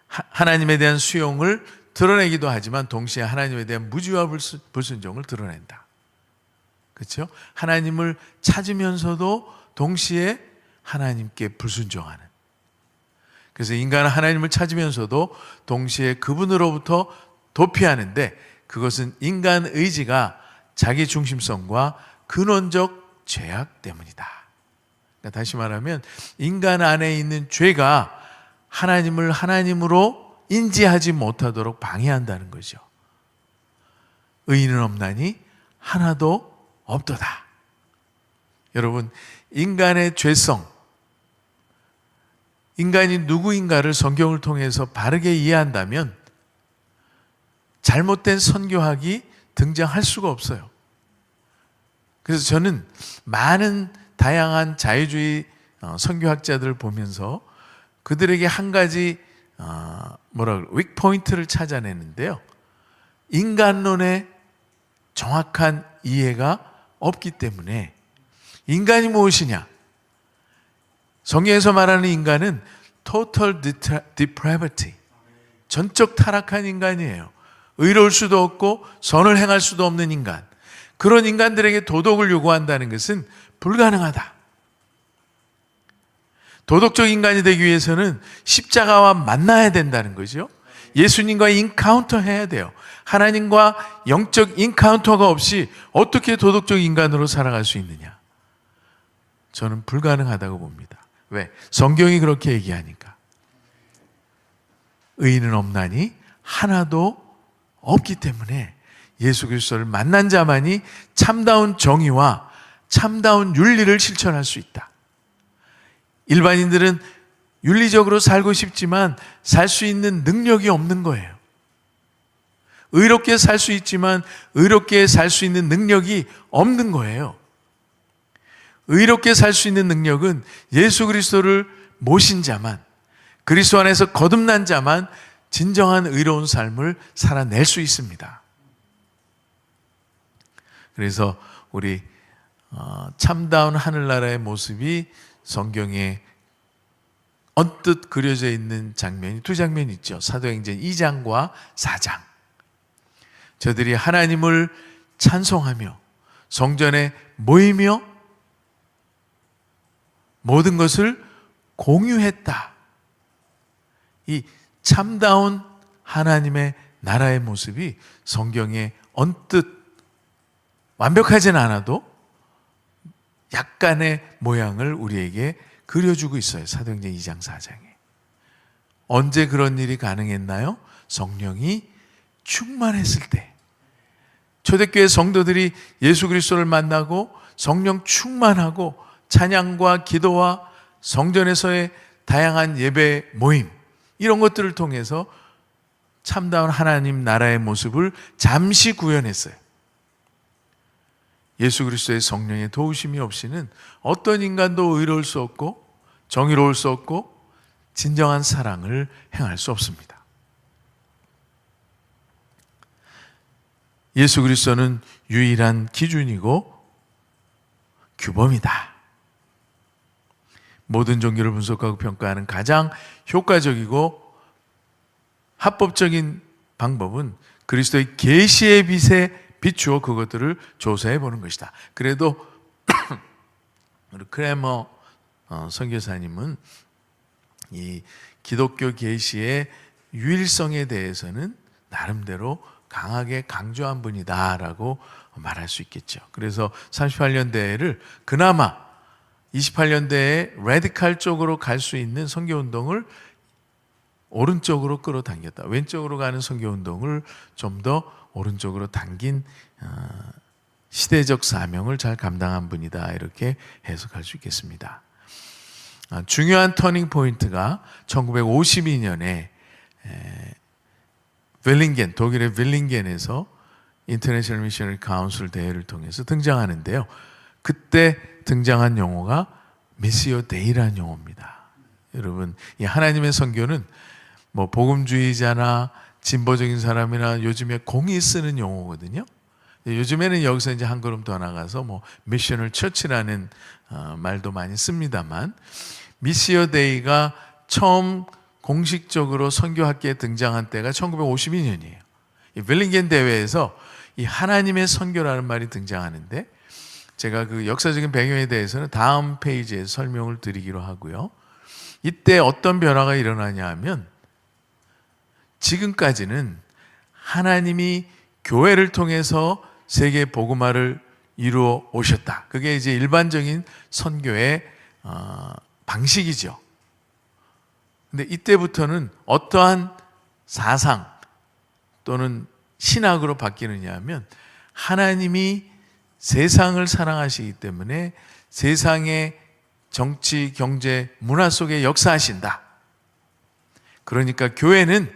하나님에 대한 수용을 드러내기도 하지만 동시에 하나님에 대한 무지와 불순종을 드러낸다. 그렇죠? 하나님을 찾으면서도 동시에 하나님께 불순종하는. 그래서 인간은 하나님을 찾으면서도 동시에 그분으로부터 도피하는데, 그것은 인간 의지가 자기 중심성과 근원적 죄악 때문이다. 그러니까 다시 말하면 인간 안에 있는 죄가 하나님을 하나님으로 인지하지 못하도록 방해한다는 거죠. 의인은 없나니 하나도 없도다. 여러분, 인간의 죄성, 인간이 누구인가를 성경을 통해서 바르게 이해한다면 잘못된 선교학이 등장할 수가 없어요. 그래서 저는 많은 다양한 자유주의 선교학자들을 보면서 그들에게 한 가지 윅 포인트를 찾아내는데요. 인간론의 정확한 이해가 없기 때문에, 인간이 무엇이냐? 성경에서 말하는 인간은 total depravity, 전적 타락한 인간이에요. 의로울 수도 없고 선을 행할 수도 없는 인간. 그런 인간들에게 도덕을 요구한다는 것은 불가능하다. 도덕적 인간이 되기 위해서는 십자가와 만나야 된다는 거죠. 예수님과 인카운터 해야 돼요. 하나님과 영적 인카운터가 없이 어떻게 도덕적 인간으로 살아갈 수 있느냐? 저는 불가능하다고 봅니다. 왜? 성경이 그렇게 얘기하니까. 의인은 없나니 하나도 없기 때문에 예수 그리스도를 만난 자만이 참다운 정의와 참다운 윤리를 실천할 수 있다. 일반인들은 윤리적으로 살고 싶지만 살 수 있는 능력이 없는 거예요. 의롭게 살 수 있지만 의롭게 살 수 있는 능력이 없는 거예요. 의롭게 살 수 있는 능력은 예수 그리스도를 모신 자만, 그리스도 안에서 거듭난 자만 진정한 의로운 삶을 살아낼 수 있습니다. 그래서 우리 참다운 하늘나라의 모습이 성경에 언뜻 그려져 있는 장면이 두 장면이 있죠. 사도행전 2장과 4장. 저들이 하나님을 찬송하며 성전에 모이며 모든 것을 공유했다. 이 참다운 하나님의 나라의 모습이 성경에 언뜻 완벽하진 않아도 약간의 모양을 우리에게 그려주고 있어요. 사도행전 2장 4장에. 언제 그런 일이 가능했나요? 성령이 충만했을 때. 초대교회 성도들이 예수 그리스도를 만나고 성령 충만하고 찬양과 기도와 성전에서의 다양한 예배 모임, 이런 것들을 통해서 참다운 하나님 나라의 모습을 잠시 구현했어요. 예수 그리스도의 성령의 도우심이 없이는 어떤 인간도 의로울 수 없고 정의로울 수 없고 진정한 사랑을 행할 수 없습니다. 예수 그리스도는 유일한 기준이고 규범이다. 모든 종교를 분석하고 평가하는 가장 효과적이고 합법적인 방법은 그리스도의 계시의 빛에 비추어 그것들을 조사해 보는 것이다. 그래도 우리 크레머 선교사님은 이 기독교 계시의 유일성에 대해서는 나름대로 강하게 강조한 분이다라고 말할 수 있겠죠. 그래서 38년대를 그나마 28년대에 레디칼 쪽으로 갈 수 있는 선교운동을 오른쪽으로 끌어당겼다. 왼쪽으로 가는 선교운동을 좀 더 오른쪽으로 당긴 시대적 사명을 잘 감당한 분이다. 이렇게 해석할 수 있겠습니다. 중요한 터닝 포인트가 1952년에 윌링겐, 독일의 윌링겐에서 인터내셔널 미셔너리 카운슬 대회를 통해서 등장하는데요. 그때 등장한 용어가 미시오 데이라는 용어입니다. 여러분, 이 하나님의 선교는 뭐 복음주의자나 진보적인 사람이나 요즘에 공이 쓰는 용어거든요. 요즘에는 여기서 이제 한 걸음 더 나가서 뭐 미셔널 처치라는 말도 많이 씁니다만, 미시오 데이가 처음 공식적으로 선교학계에 등장한 때가 1952년이에요. 이 윌링겐 대회에서 이 하나님의 선교라는 말이 등장하는데, 제가 그 역사적인 배경에 대해서는 다음 페이지에 설명을 드리기로 하고요. 이때 어떤 변화가 일어나냐 하면, 지금까지는 하나님이 교회를 통해서 세계 복음화를 이루어 오셨다. 그게 이제 일반적인 선교의 방식이죠. 근데 이때부터는 어떠한 사상 또는 신학으로 바뀌느냐 하면, 하나님이 세상을 사랑하시기 때문에 세상의 정치, 경제, 문화 속에 역사하신다. 그러니까 교회는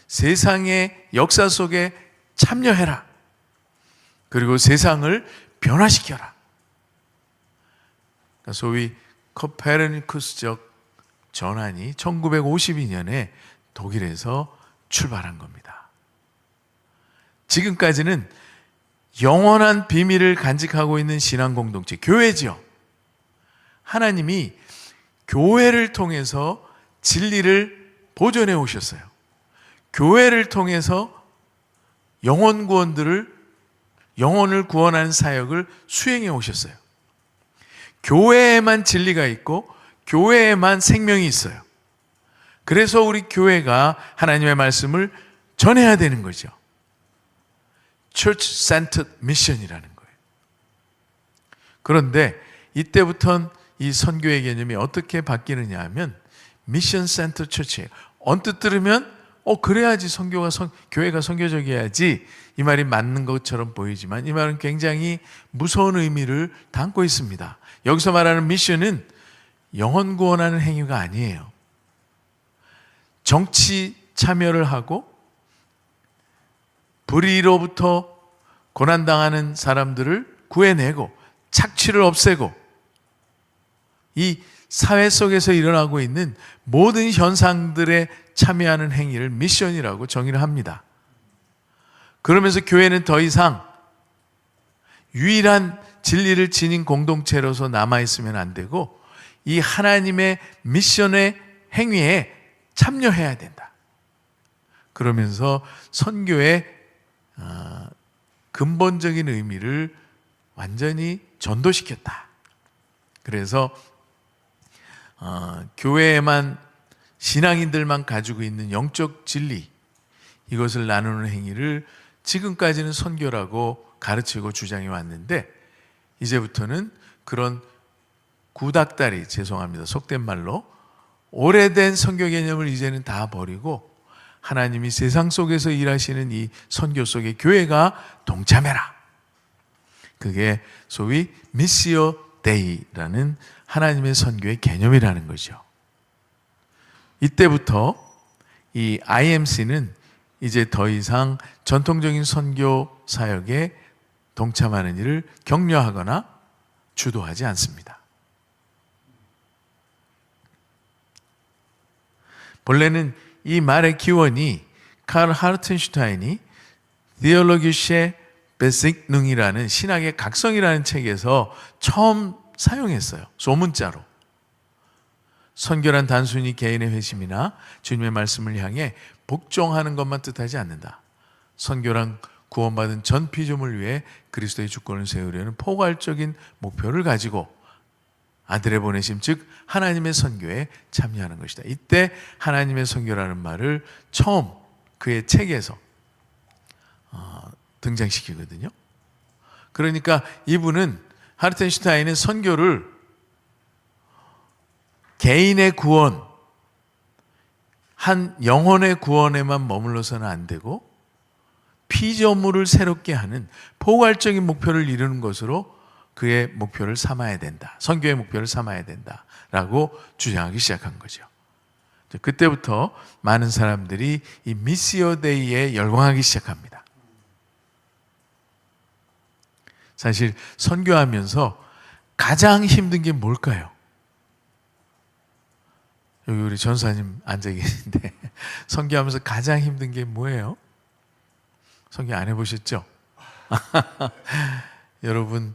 세상의 역사 속에 참여해라. 그리고 세상을 변화시켜라. 소위 코페르니쿠스적 전환이 1952년에 독일에서 출발한 겁니다. 지금까지는 영원한 비밀을 간직하고 있는 신앙 공동체, 교회죠. 하나님이 교회를 통해서 진리를 보존해 오셨어요. 교회를 통해서 영혼 구원들을, 영혼을 구원하는 사역을 수행해 오셨어요. 교회에만 진리가 있고 교회에만 생명이 있어요. 그래서 우리 교회가 하나님의 말씀을 전해야 되는 거죠. Church-centered mission이라는 거예요. 그런데 이때부터는 이 선교의 개념이 어떻게 바뀌느냐 하면 Mission-centered church예요. 언뜻 들으면 그래야지 교회가 선교적이어야지, 이 말이 맞는 것처럼 보이지만 이 말은 굉장히 무서운 의미를 담고 있습니다. 여기서 말하는 미션은 영혼 구원하는 행위가 아니에요. 정치 참여를 하고 불의로부터 고난당하는 사람들을 구해내고 착취를 없애고, 이 사회 속에서 일어나고 있는 모든 현상들에 참여하는 행위를 미션이라고 정의를 합니다. 그러면서 교회는 더 이상 유일한 진리를 지닌 공동체로서 남아있으면 안 되고, 이 하나님의 미션의 행위에 참여해야 된다. 그러면서 선교의 근본적인 의미를 완전히 전도시켰다. 그래서 교회에만, 신앙인들만 가지고 있는 영적 진리, 이것을 나누는 행위를 지금까지는 선교라고 가르치고 주장해 왔는데, 이제부터는 그런 구닥다리, 죄송합니다, 속된 말로 오래된 선교 개념을 이제는 다 버리고 하나님이 세상 속에서 일하시는 이 선교 속에 교회가 동참해라. 그게 소위 미시오 데이라는 하나님의 선교의 개념이라는 거죠. 이때부터 이 IMC는 이제 더 이상 전통적인 선교 사역에 동참하는 일을 격려하거나 주도하지 않습니다. 본래는 이 말의 기원이 카를 하르텐슈타인이 Theologische Besignung이라는 신학의 각성이라는 책에서 처음 사용했어요. 소문자로. 선교란 단순히 개인의 회심이나 주님의 말씀을 향해 복종하는 것만 뜻하지 않는다. 선교란 구원받은 전 피조물 위해 그리스도의 주권을 세우려는 포괄적인 목표를 가지고 아들의 보내심, 즉 하나님의 선교에 참여하는 것이다. 이때 하나님의 선교라는 말을 처음 그의 책에서 등장시키거든요. 그러니까 이분은, 하르텐슈타인은 선교를 개인의 구원, 한 영혼의 구원에만 머물러서는 안 되고 피조물을 새롭게 하는 포괄적인 목표를 이루는 것으로 그의 목표를 삼아야 된다. 선교의 목표를 삼아야 된다라고 주장하기 시작한 거죠. 그때부터 많은 사람들이 이 미시오 데이에 열광하기 시작합니다. 사실 선교하면서 가장 힘든 게 뭘까요? 여기 우리 전사님 앉아 계신데 선교하면서 가장 힘든 게 뭐예요? 선교 안 해보셨죠? 여러분,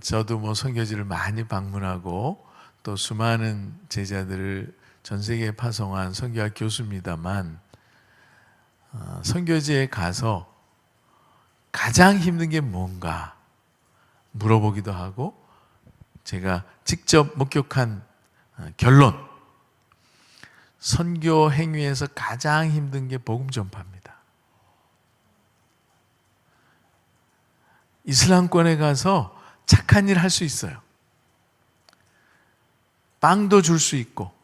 저도 뭐 선교지를 많이 방문하고 또 수많은 제자들을 전 세계에 파송한 선교학 교수입니다만, 선교지에 가서 가장 힘든 게 뭔가 물어보기도 하고, 제가 직접 목격한 결론, 선교 행위에서 가장 힘든 게 복음 전파입니다. 이슬람권에 가서 착한 일 할 수 있어요. 빵도 줄 수 있고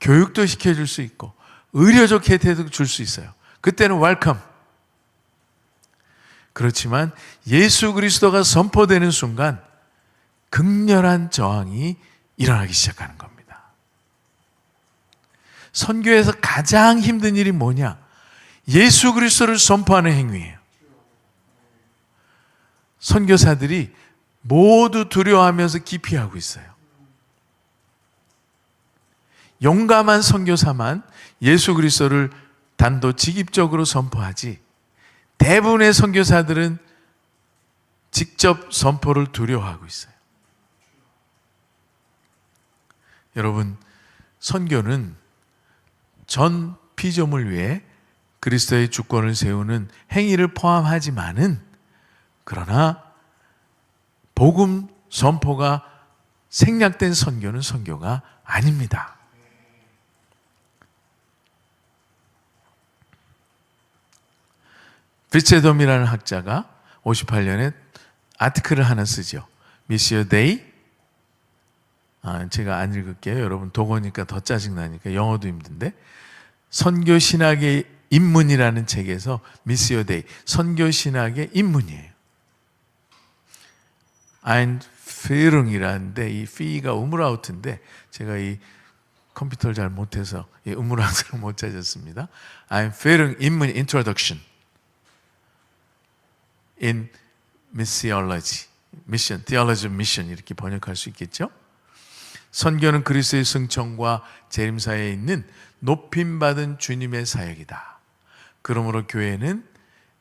교육도 시켜줄 수 있고 의료적 혜택도 줄 수 있어요. 그때는 웰컴. 그렇지만 예수 그리스도가 선포되는 순간 극렬한 저항이 일어나기 시작하는 겁니다. 선교에서 가장 힘든 일이 뭐냐? 예수 그리스도를 선포하는 행위예요. 선교사들이 모두 두려워하면서 기피하고 있어요. 용감한 선교사만 예수 그리스도를 단도직입적으로 선포하지, 대부분의 선교사들은 직접 선포를 두려워하고 있어요. 여러분, 선교는 전 피조물 위에 그리스도의 주권을 세우는 행위를 포함하지만은, 그러나 복음 선포가 생략된 선교는 선교가 아닙니다. 브리체돔이라는 학자가 58년에 아티클을 하나 쓰죠. 미시오 데이. 제가 안 읽을게요. 여러분 독어니까 더 짜증나니까 영어도 힘든데, 선교 신학의 입문이라는 책에서 미시오 데이, 선교 신학의 입문이에요. 아인피릉이라는데 이 피가 우물아우트인데 제가 이 컴퓨터를 잘 못해서 이 우물아우트를 못 찾았습니다. 아인피릉 입문 인트로덕션 in missiology, mission, theology of mission 이렇게 번역할 수 있겠죠? 선교는 그리스도의 승천과 재림사에 있는 높임받은 주님의 사역이다. 그러므로 교회는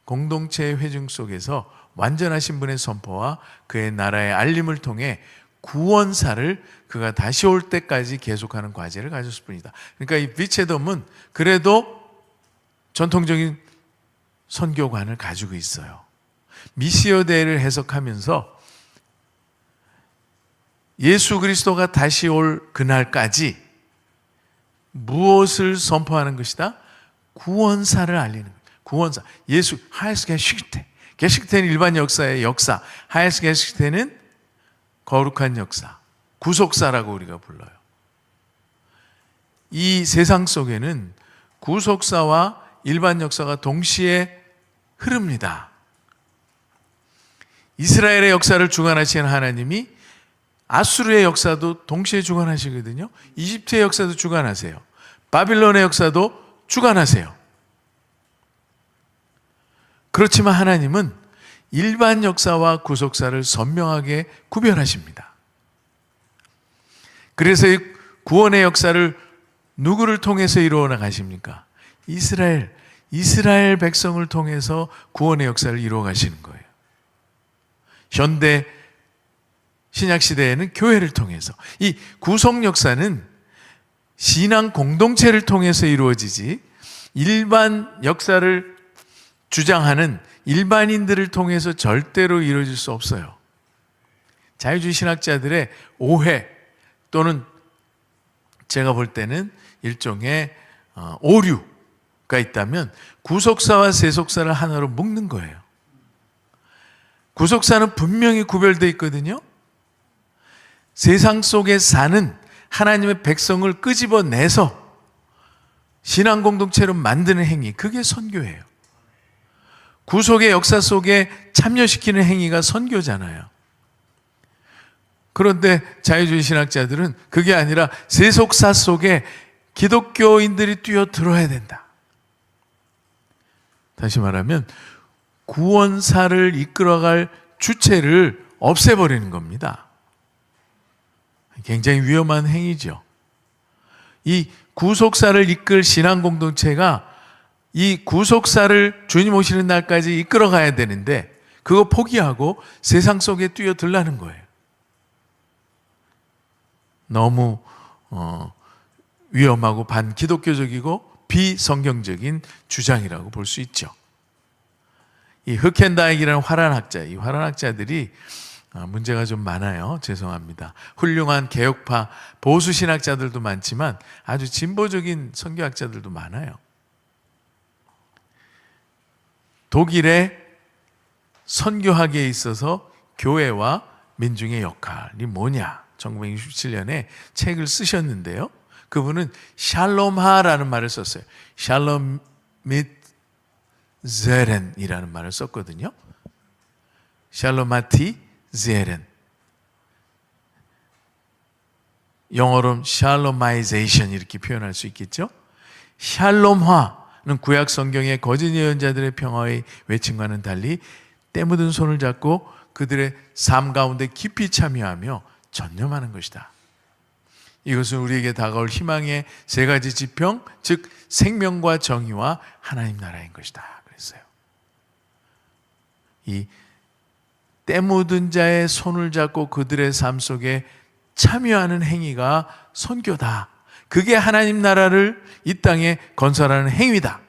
공동체의 회중 속에서 완전하신 분의 선포와 그의 나라의 알림을 통해 구원사를 그가 다시 올 때까지 계속하는 과제를 가졌을 뿐이다. 그러니까 이 비체돔은 그래도 전통적인 선교관을 가지고 있어요. 미시오데이를 해석하면서 예수 그리스도가 다시 올 그날까지 무엇을 선포하는 것이다? 구원사를 알리는 것. 구원사. 예수, 하야스 게시크테. 게시크테는 일반 역사의 역사. 하야스 게시크테는 거룩한 역사. 구속사라고 우리가 불러요. 이 세상 속에는 구속사와 일반 역사가 동시에 흐릅니다. 이스라엘의 역사를 주관하시는 하나님이 아수르의 역사도 동시에 주관하시거든요. 이집트의 역사도 주관하세요. 바빌론의 역사도 주관하세요. 그렇지만 하나님은 일반 역사와 구속사를 선명하게 구별하십니다. 그래서 이 구원의 역사를 누구를 통해서 이루어 나가십니까? 이스라엘 백성을 통해서 구원의 역사를 이루어 가시는 거예요. 현대 신약 시대에는 교회를 통해서, 이 구속 역사는 신앙 공동체를 통해서 이루어지지 일반 역사를 주장하는 일반인들을 통해서 절대로 이루어질 수 없어요. 자유주의 신학자들의 오해 또는 제가 볼 때는 일종의 오류가 있다면 구속사와 세속사를 하나로 묶는 거예요. 구속사는 분명히 구별되어 있거든요. 세상 속에 사는 하나님의 백성을 끄집어내서 신앙 공동체로 만드는 행위, 그게 선교예요. 구속의 역사 속에 참여시키는 행위가 선교잖아요. 그런데 자유주의 신학자들은 그게 아니라 세속사 속에 기독교인들이 뛰어들어야 된다. 다시 말하면 구원사를 이끌어갈 주체를 없애버리는 겁니다. 굉장히 위험한 행위죠. 이 구속사를 이끌 신앙 공동체가 이 구속사를 주님 오시는 날까지 이끌어가야 되는데 그거 포기하고 세상 속에 뛰어들라는 거예요. 너무 위험하고 반기독교적이고 비성경적인 주장이라고 볼 수 있죠. 이 흑헨다익이라는 화란학자, 이 화란학자들이 문제가 좀 많아요. 죄송합니다. 훌륭한 개혁파 보수 신학자들도 많지만 아주 진보적인 선교학자들도 많아요. 독일의 선교학에 있어서 교회와 민중의 역할이 뭐냐? 1967년에 책을 쓰셨는데요. 그분은 샬롬하라는 말을 썼어요. 샬롬 밋 제렌이라는 말을 썼거든요. 샬롬하티 제렌. 영어로는 샬로마이제이션 이렇게 표현할 수 있겠죠. 샬롬화는 구약 성경의 거짓 예언자들의 평화의 외침과는 달리 때 묻은 손을 잡고 그들의 삶 가운데 깊이 참여하며 전념하는 것이다. 이것은 우리에게 다가올 희망의 세 가지 지평, 즉 생명과 정의와 하나님 나라인 것이다. 그랬어요. 이 때 묻은 자의 손을 잡고 그들의 삶 속에 참여하는 행위가 선교다. 그게 하나님 나라를 이 땅에 건설하는 행위다.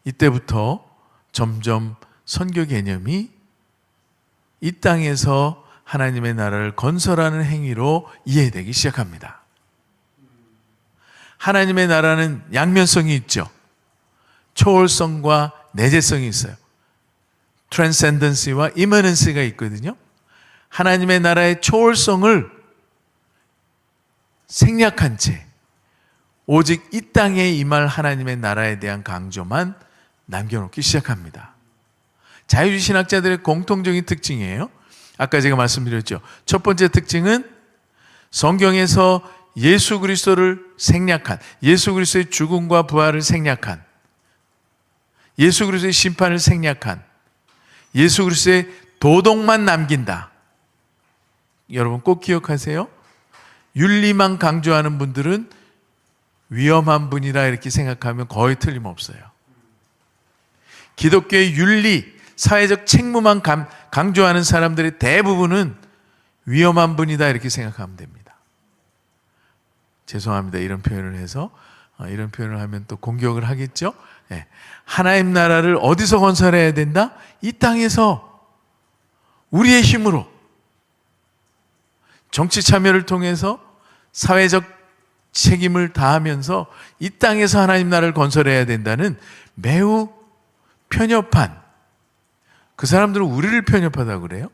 이때부터 점점 선교 개념이 이 땅에서 하나님의 나라를 건설하는 행위로 이해되기 시작합니다. 하나님의 나라는 양면성이 있죠. 초월성과 내재성이 있어요. 트랜센던시와 이머넌시가 있거든요. 하나님의 나라의 초월성을 생략한 채 오직 이 땅에 임할 하나님의 나라에 대한 강조만 남겨놓기 시작합니다. 자유주의 신학자들의 공통적인 특징이에요. 아까 제가 말씀드렸죠. 첫 번째 특징은 성경에서 예수 그리스도를 생략한, 예수 그리스도의 죽음과 부활을 생략한, 예수 그리스도의 심판을 생략한, 예수 그리스도의 도덕만 남긴다. 여러분 꼭 기억하세요. 윤리만 강조하는 분들은 위험한 분이라 이렇게 생각하면 거의 틀림없어요. 기독교의 윤리, 사회적 책무만 강조하는 사람들의 대부분은 위험한 분이다 이렇게 생각하면 됩니다. 죄송합니다. 이런 표현을 해서 이런 표현을 하면 또 공격을 하겠죠. 네. 하나님 나라를 어디서 건설해야 된다? 이 땅에서 우리의 힘으로 정치 참여를 통해서 사회적 책임을 다하면서 이 땅에서 하나님 나라를 건설해야 된다는 매우 편협한, 그 사람들은 우리를 편협하다고 그래요.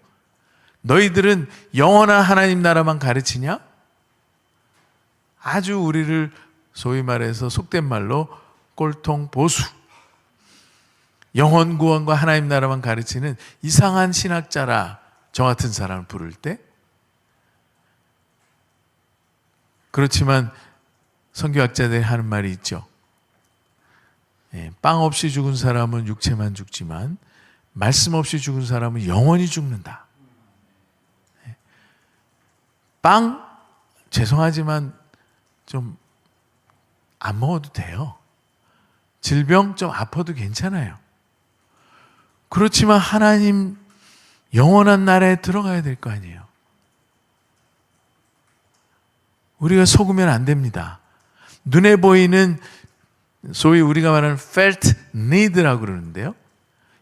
너희들은 영원한 하나님 나라만 가르치냐? 아주 우리를 소위 말해서 속된 말로 꼴통 보수, 영혼 구원과 하나님 나라만 가르치는 이상한 신학자라 저 같은 사람을 부를 때, 그렇지만 선교학자들이 하는 말이 있죠. 빵 없이 죽은 사람은 육체만 죽지만 말씀 없이 죽은 사람은 영원히 죽는다. 빵 죄송하지만 좀 안 먹어도 돼요. 질병 좀 아파도 괜찮아요. 그렇지만 하나님 영원한 나라에 들어가야 될 거 아니에요. 우리가 속으면 안 됩니다. 눈에 보이는 소위 우리가 말하는 felt need라고 그러는데요.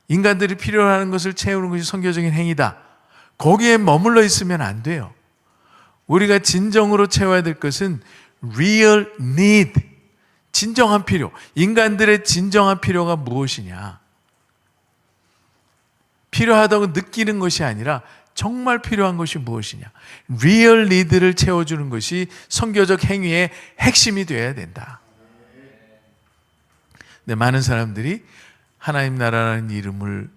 인간들이 필요로 하는 것을 채우는 것이 선교적인 행위다. 거기에 머물러 있으면 안 돼요. 우리가 진정으로 채워야 될 것은 real need, 진정한 필요. 인간들의 진정한 필요가 무엇이냐? 필요하다고 느끼는 것이 아니라 정말 필요한 것이 무엇이냐? real need를 채워주는 것이 선교적 행위의 핵심이 되어야 된다. 근데 많은 사람들이 하나님 나라라는 이름을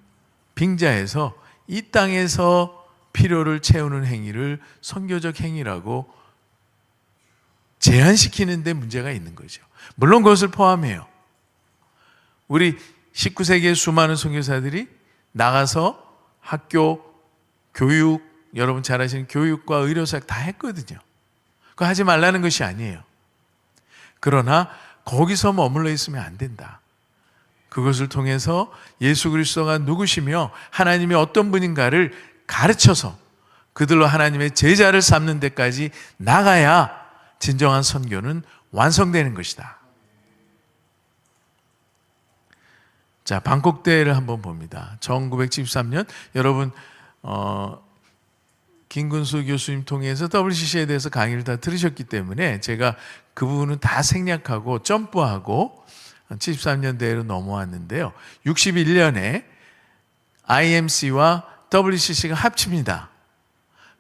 빙자해서 이 땅에서 필요를 채우는 행위를 선교적 행위라고 제한시키는 데 문제가 있는 거죠. 물론 그것을 포함해요. 우리 19세기의 수많은 선교사들이 나가서 학교, 교육, 여러분 잘 아시는 교육과 의료사역 다 했거든요. 그거 하지 말라는 것이 아니에요. 그러나 거기서 머물러 있으면 안 된다. 그것을 통해서 예수 그리스도가 누구시며 하나님이 어떤 분인가를 가르쳐서 그들로 하나님의 제자를 삼는 데까지 나가야 진정한 선교는 완성되는 것이다. 자, 방콕대회를 한번 봅니다. 1973년 여러분 김근수 교수님 통해서 WCC에 대해서 강의를 다 들으셨기 때문에 제가 그 부분은 다 생략하고 점프하고 73년 대회로 넘어왔는데요. 61년에 IMC와 WCC가 합칩니다.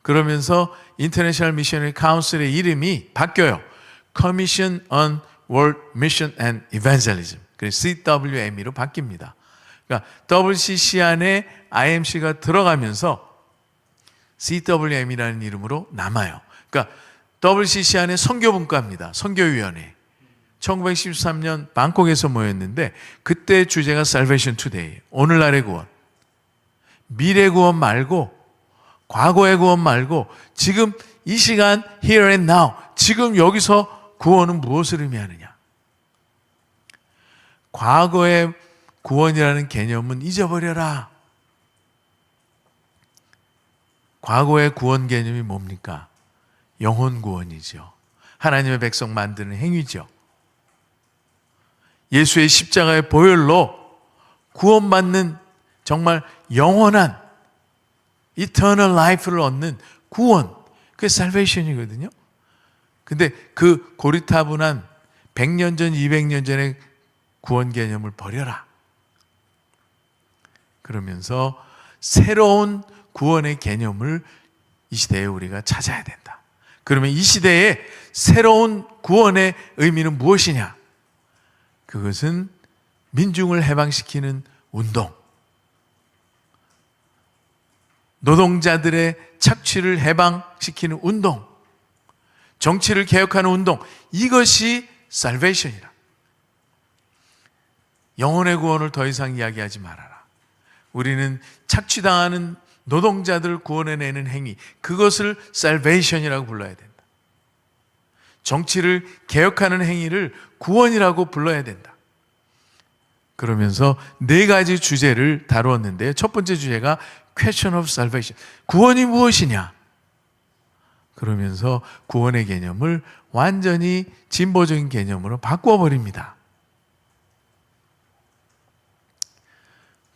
그러면서 인터내셔널 미셔너리 카운슬의 이름이 바뀌어요. Commission on World Mission and Evangelism. 그래서 CWME로 바뀝니다. 그러니까 WCC 안에 IMC가 들어가면서 CWM이라는 이름으로 남아요. 그러니까 WCC 안에 선교분과입니다. 선교위원회. 1913년 방콕에서 모였는데 그때 주제가 Salvation Today, 오늘날의 구원. 미래 구원 말고 과거의 구원 말고 지금 이 시간 here and now, 지금 여기서 구원은 무엇을 의미하느냐. 과거의 구원이라는 개념은 잊어버려라. 과거의 구원 개념이 뭡니까? 영혼 구원이죠. 하나님의 백성 만드는 행위죠. 예수의 십자가의 보혈로 구원받는 정말 영원한 eternal life를 얻는 구원, 그게 salvation이거든요. 근데 그 고리타분한 100년 전, 200년 전의 구원 개념을 버려라. 그러면서 새로운 구원의 개념을 이 시대에 우리가 찾아야 된다. 그러면 이 시대에 새로운 구원의 의미는 무엇이냐? 그것은 민중을 해방시키는 운동, 노동자들의 착취를 해방시키는 운동, 정치를 개혁하는 운동, 이것이 살베이션이라. 영혼의 구원을 더 이상 이야기하지 말아라. 우리는 착취당하는 노동자들을 구원해내는 행위, 그것을 살베이션이라고 불러야 된다. 정치를 개혁하는 행위를 구원이라고 불러야 된다. 그러면서 네 가지 주제를 다루었는데요. 첫 번째 주제가 Question of Salvation. 구원이 무엇이냐? 그러면서 구원의 개념을 완전히 진보적인 개념으로 바꿔버립니다.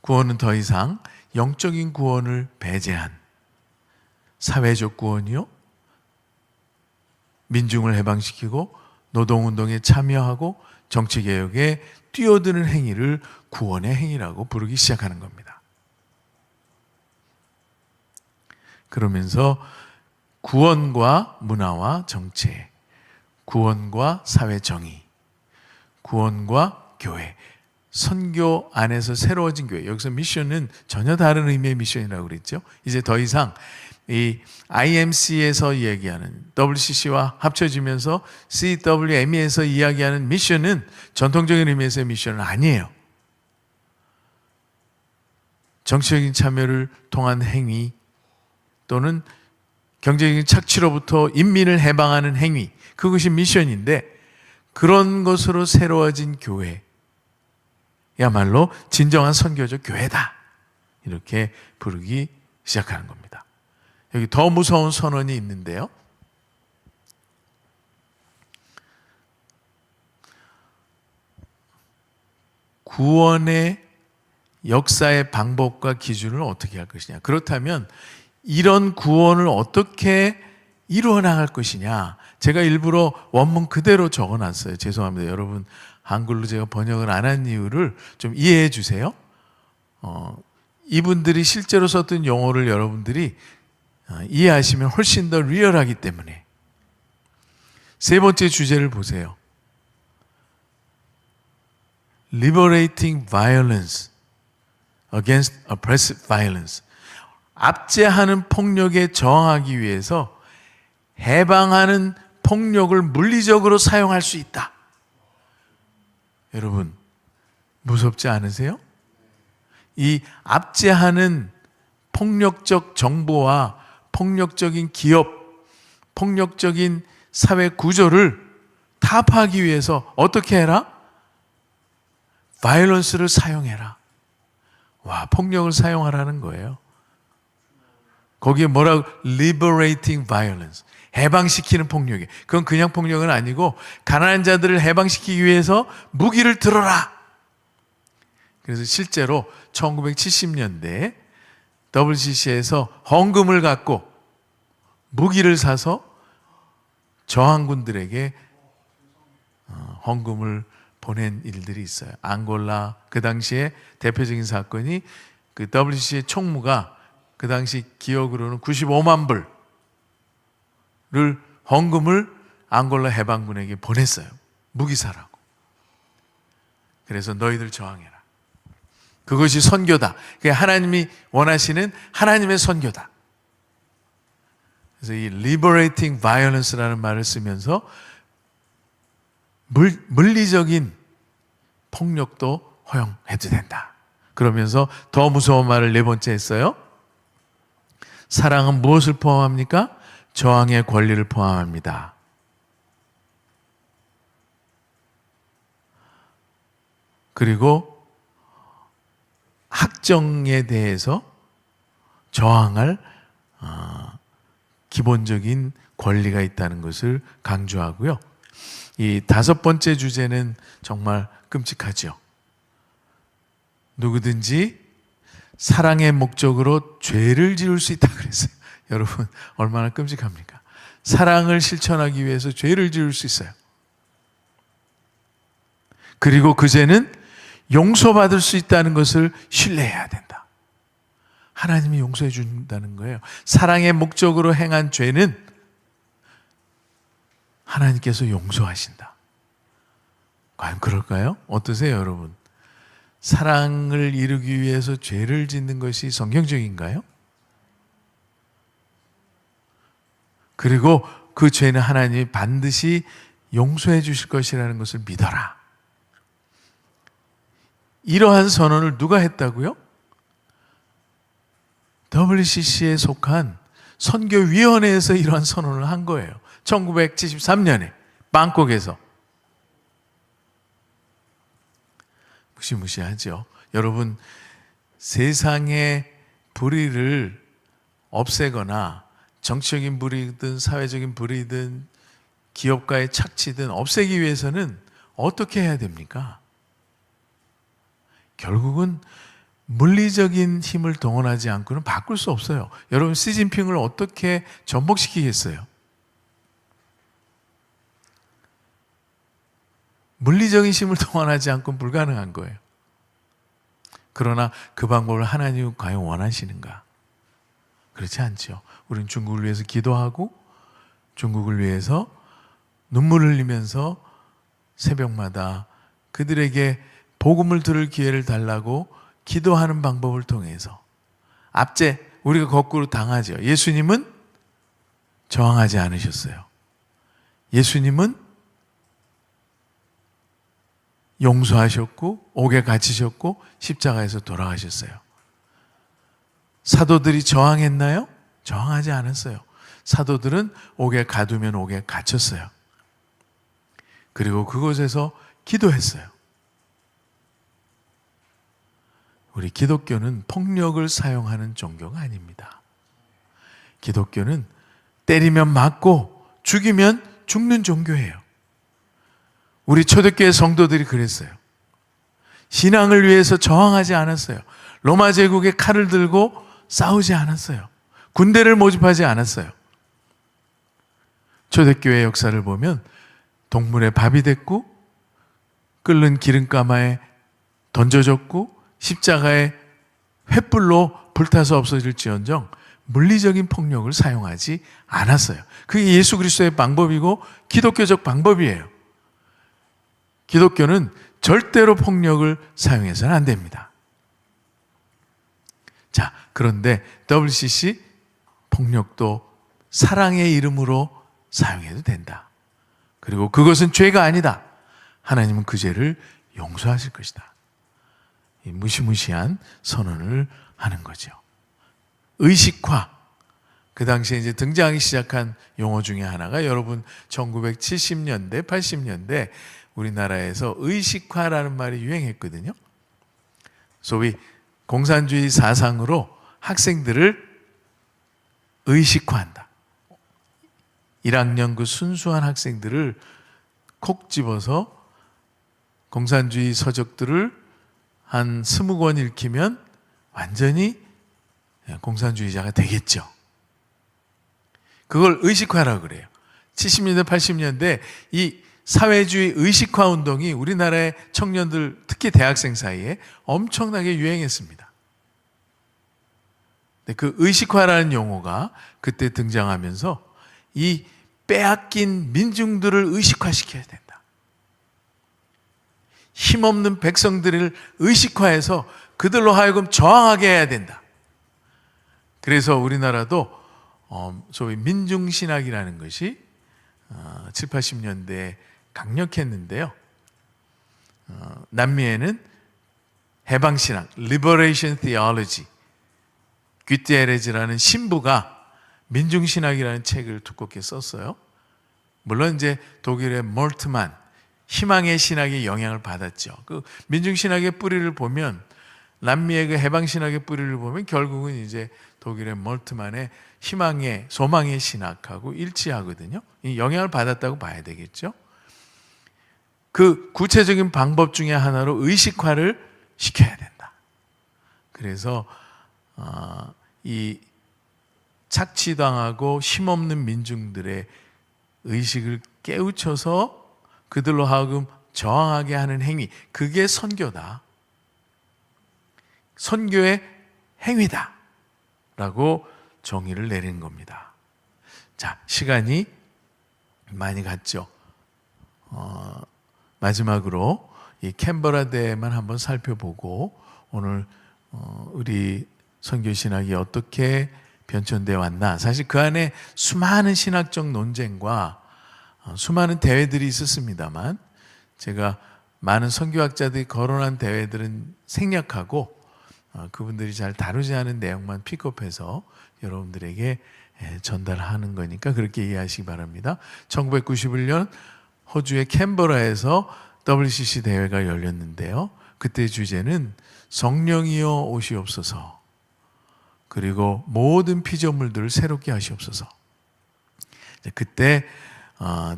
구원은 더 이상 영적인 구원을 배제한 사회적 구원이요, 민중을 해방시키고 노동운동에 참여하고 정치개혁에 뛰어드는 행위를 구원의 행위라고 부르기 시작하는 겁니다. 그러면서 구원과 문화와 정책, 구원과 사회정의, 구원과 교회, 선교 안에서 새로워진 교회. 여기서 미션은 전혀 다른 의미의 미션이라고 그랬죠. 이제 더 이상 이 IMC에서 이야기하는 WCC와 합쳐지면서 CWME에서 이야기하는 미션은 전통적인 의미에서의 미션은 아니에요. 정치적인 참여를 통한 행위 또는 경제적인 착취로부터 인민을 해방하는 행위, 그것이 미션인데 그런 것으로 새로워진 교회야말로 진정한 선교적 교회다. 이렇게 부르기 시작하는 겁니다. 여기 더 무서운 선언이 있는데요. 구원의 역사의 방법과 기준을 어떻게 할 것이냐. 그렇다면 이런 구원을 어떻게 이루어 나갈 것이냐. 제가 일부러 원문 그대로 적어놨어요. 죄송합니다. 여러분 한글로 제가 번역을 안 한 이유를 좀 이해해 주세요. 이분들이 실제로 썼던 용어를 여러분들이 이해하시면 훨씬 더 리얼하기 때문에. 세 번째 주제를 보세요. Liberating violence against oppressive violence. 압제하는 폭력에 저항하기 위해서 해방하는 폭력을 물리적으로 사용할 수 있다. 여러분, 무섭지 않으세요? 이 압제하는 폭력적 정보와 폭력적인 기업, 폭력적인 사회 구조를 타파하기 위해서 어떻게 해라? 바이올런스를 사용해라. 와, 폭력을 사용하라는 거예요. 거기에 뭐라고? liberating violence. 해방시키는 폭력이. 그건 그냥 폭력은 아니고 가난한 자들을 해방시키기 위해서 무기를 들어라. 그래서 실제로 1970년대에 WCC에서 헌금을 갖고 무기를 사서 저항군들에게 헌금을 보낸 일들이 있어요. 앙골라, 그 당시에 대표적인 사건이 그 WCC의 총무가 그 당시 기억으로는 95만 불을 헌금을 앙골라 해방군에게 보냈어요. 무기 사라고. 그래서 너희들 저항해라. 그것이 선교다. 그게 하나님이 원하시는 하나님의 선교다. 그래서 이 liberating violence라는 말을 쓰면서 물리적인 폭력도 허용해도 된다. 그러면서 더 무서운 말을 네 번째 했어요. 사랑은 무엇을 포함합니까? 저항의 권리를 포함합니다. 그리고 학정에 대해서 저항할 기본적인 권리가 있다는 것을 강조하고요. 이 다섯 번째 주제는 정말 끔찍하죠. 누구든지 사랑의 목적으로 죄를 지을 수 있다 그랬어요. 여러분, 얼마나 끔찍합니까? 사랑을 실천하기 위해서 죄를 지을 수 있어요. 그리고 그 죄는 용서받을 수 있다는 것을 신뢰해야 된다. 하나님이 용서해 준다는 거예요. 사랑의 목적으로 행한 죄는 하나님께서 용서하신다. 과연 그럴까요? 어떠세요, 여러분? 사랑을 이루기 위해서 죄를 짓는 것이 성경적인가요? 그리고 그 죄는 하나님이 반드시 용서해 주실 것이라는 것을 믿어라. 이러한 선언을 누가 했다고요? WCC에 속한 선교위원회에서 이러한 선언을 한 거예요. 1973년에 방콕에서. 무시무시하죠. 여러분, 세상의 불의를 없애거나 정치적인 불의든 사회적인 불의든 기업가의 착취든 없애기 위해서는 어떻게 해야 됩니까? 결국은 물리적인 힘을 동원하지 않고는 바꿀 수 없어요. 여러분, 시진핑을 어떻게 전복시키겠어요? 물리적인 힘을 동원하지 않고는 불가능한 거예요. 그러나 그 방법을 하나님은 과연 원하시는가? 그렇지 않죠. 우리는 중국을 위해서 기도하고 중국을 위해서 눈물을 흘리면서 새벽마다 그들에게 복음을 들을 기회를 달라고 기도하는 방법을 통해서 압제, 우리가 거꾸로 당하죠. 예수님은 저항하지 않으셨어요. 예수님은 용서하셨고 옥에 갇히셨고 십자가에서 돌아가셨어요. 사도들이 저항했나요? 저항하지 않았어요. 사도들은 옥에 가두면 옥에 갇혔어요. 그리고 그곳에서 기도했어요. 우리 기독교는 폭력을 사용하는 종교가 아닙니다. 기독교는 때리면 맞고 죽이면 죽는 종교예요. 우리 초대교회 성도들이 그랬어요. 신앙을 위해서 저항하지 않았어요. 로마 제국에 칼을 들고 싸우지 않았어요. 군대를 모집하지 않았어요. 초대교회 역사를 보면 동물의 밥이 됐고 끓는 기름가마에 던져졌고 십자가에 횃불로 불타서 없어질지언정 물리적인 폭력을 사용하지 않았어요. 그게 예수 그리스도의 방법이고 기독교적 방법이에요. 기독교는 절대로 폭력을 사용해서는 안 됩니다. 자, 그런데 WCC 폭력도 사랑의 이름으로 사용해도 된다. 그리고 그것은 죄가 아니다. 하나님은 그 죄를 용서하실 것이다. 이 무시무시한 선언을 하는 거죠. 의식화. 그 당시에 이제 등장하기 시작한 용어 중에 하나가 여러분 1970년대, 80년대 우리나라에서 의식화라는 말이 유행했거든요. 소위 공산주의 사상으로 학생들을 의식화한다. 1학년 그 순수한 학생들을 콕 집어서 공산주의 서적들을 한 20권 읽히면 완전히 공산주의자가 되겠죠. 그걸 의식화라고 그래요. 70년대, 80년대 이 사회주의 의식화 운동이 우리나라의 청년들, 특히 대학생 사이에 엄청나게 유행했습니다. 그 의식화라는 용어가 그때 등장하면서 이 빼앗긴 민중들을 의식화시켜야 된다. 힘없는 백성들을 의식화해서 그들로 하여금 저항하게 해야 된다. 그래서 우리나라도 소위 민중신학이라는 것이 7, 80년대에 강력했는데요. 남미에는 해방신학, Liberation Theology, 귀테레즈라는 신부가 민중신학이라는 책을 두껍게 썼어요. 물론 이제 독일의 몰트만, 희망의 신학의 영향을 받았죠. 그 민중신학의 뿌리를 보면, 남미의 그 해방신학의 뿌리를 보면 결국은 이제 독일의 몰트만의 희망의, 소망의 신학하고 일치하거든요. 이 영향을 받았다고 봐야 되겠죠. 그 구체적인 방법 중에 하나로 의식화를 시켜야 된다. 그래서 이 착취당하고 힘없는 민중들의 의식을 깨우쳐서 그들로 하여금 저항하게 하는 행위, 그게 선교다. 선교의 행위다. 라고 정의를 내린 겁니다. 자, 시간이 많이 갔죠. 마지막으로 이 캔버라 대회만 한번 살펴보고 오늘 우리 선교신학이 어떻게 변천되어 왔나. 사실 그 안에 수많은 신학적 논쟁과 수많은 대회들이 있었습니다만 제가 많은 선교학자들이 거론한 대회들은 생략하고 그분들이 잘 다루지 않은 내용만 픽업해서 여러분들에게 전달하는 거니까 그렇게 이해하시기 바랍니다. 1991년 호주의 캔버라에서 WCC 대회가 열렸는데요. 그때 주제는 성령이여 오시옵소서, 그리고 모든 피조물들을 새롭게 하시옵소서. 그때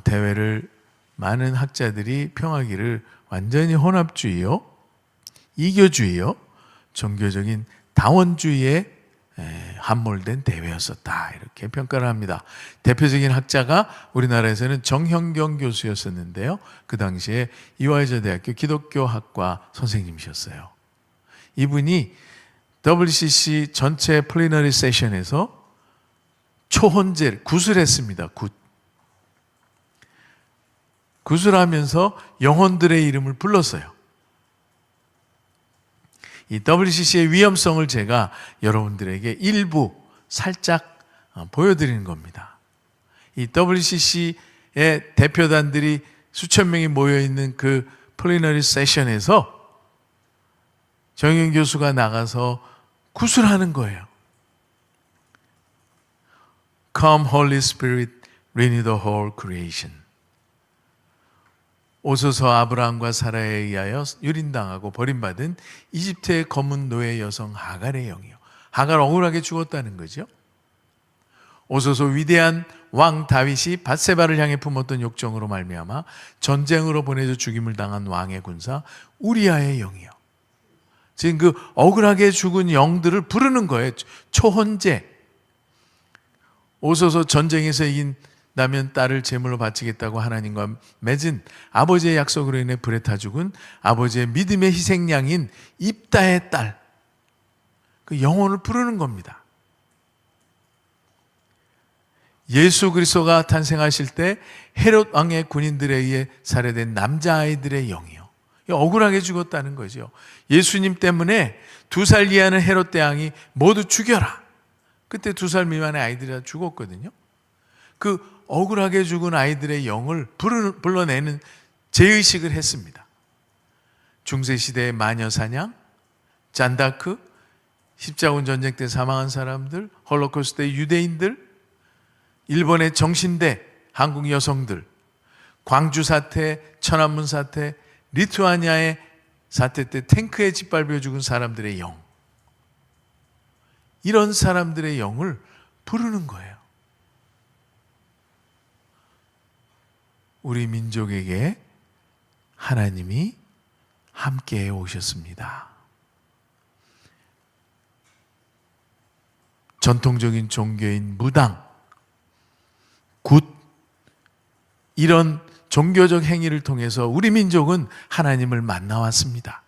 대회를 많은 학자들이 평하기를 완전히 혼합주의요, 이교주의요, 종교적인 다원주의에 함몰된 대회였었다, 이렇게 평가를 합니다. 대표적인 학자가 우리나라에서는 정형경 교수였었는데요. 그 당시에 이화여자대학교 기독교학과 선생님이셨어요. 이분이 WCC 전체 플리너리 세션에서 초혼제를 구술했습니다. 구술하면서 영혼들의 이름을 불렀어요. 이 WCC의 위험성을 제가 여러분들에게 일부 살짝 보여드리는 겁니다. 이 WCC의 대표단들이 수천 명이 모여있는 그 플리너리 세션에서 정영 교수가 나가서 구술하는 거예요. Come Holy Spirit, renew the whole creation. 오소서 아브라함과 사라에 의하여 유린당하고 버림받은 이집트의 검은 노예 여성 하갈의 영이요. 하갈 억울하게 죽었다는 거죠. 오소서 위대한 왕 다윗이 밧세바를 향해 품었던 욕정으로 말미암아 전쟁으로 보내져 죽임을 당한 왕의 군사 우리아의 영이요. 지금 그 억울하게 죽은 영들을 부르는 거예요. 초혼제. 오소서 전쟁에서 이긴 나면 딸을 제물로 바치겠다고 하나님과 맺은 아버지의 약속으로 인해 불에 타 죽은 아버지의 믿음의 희생양인 입다의 딸, 그 영혼을 부르는 겁니다. 예수 그리스도가 탄생하실 때 헤롯 왕의 군인들에 의해 살해된 남자아이들의 영이요. 억울하게 죽었다는 거죠. 예수님 때문에 2살 이하는 헤롯 대왕이 모두 죽여라. 그때 2살 미만의 아이들이 다 죽었거든요. 그 억울하게 죽은 아이들의 영을 불러내는 재의식을 했습니다. 중세시대의 마녀사냥, 잔다크, 십자군 전쟁 때 사망한 사람들, 홀로코스트 때 유대인들, 일본의 정신대, 한국 여성들, 광주 사태, 천안문 사태, 리투아니아의 사태 때 탱크에 짓밟혀 죽은 사람들의 영, 이런 사람들의 영을 부르는 거예요. 우리 민족에게 하나님이 함께 오셨습니다. 전통적인 종교인 무당, 굿, 이런 종교적 행위를 통해서 우리 민족은 하나님을 만나왔습니다.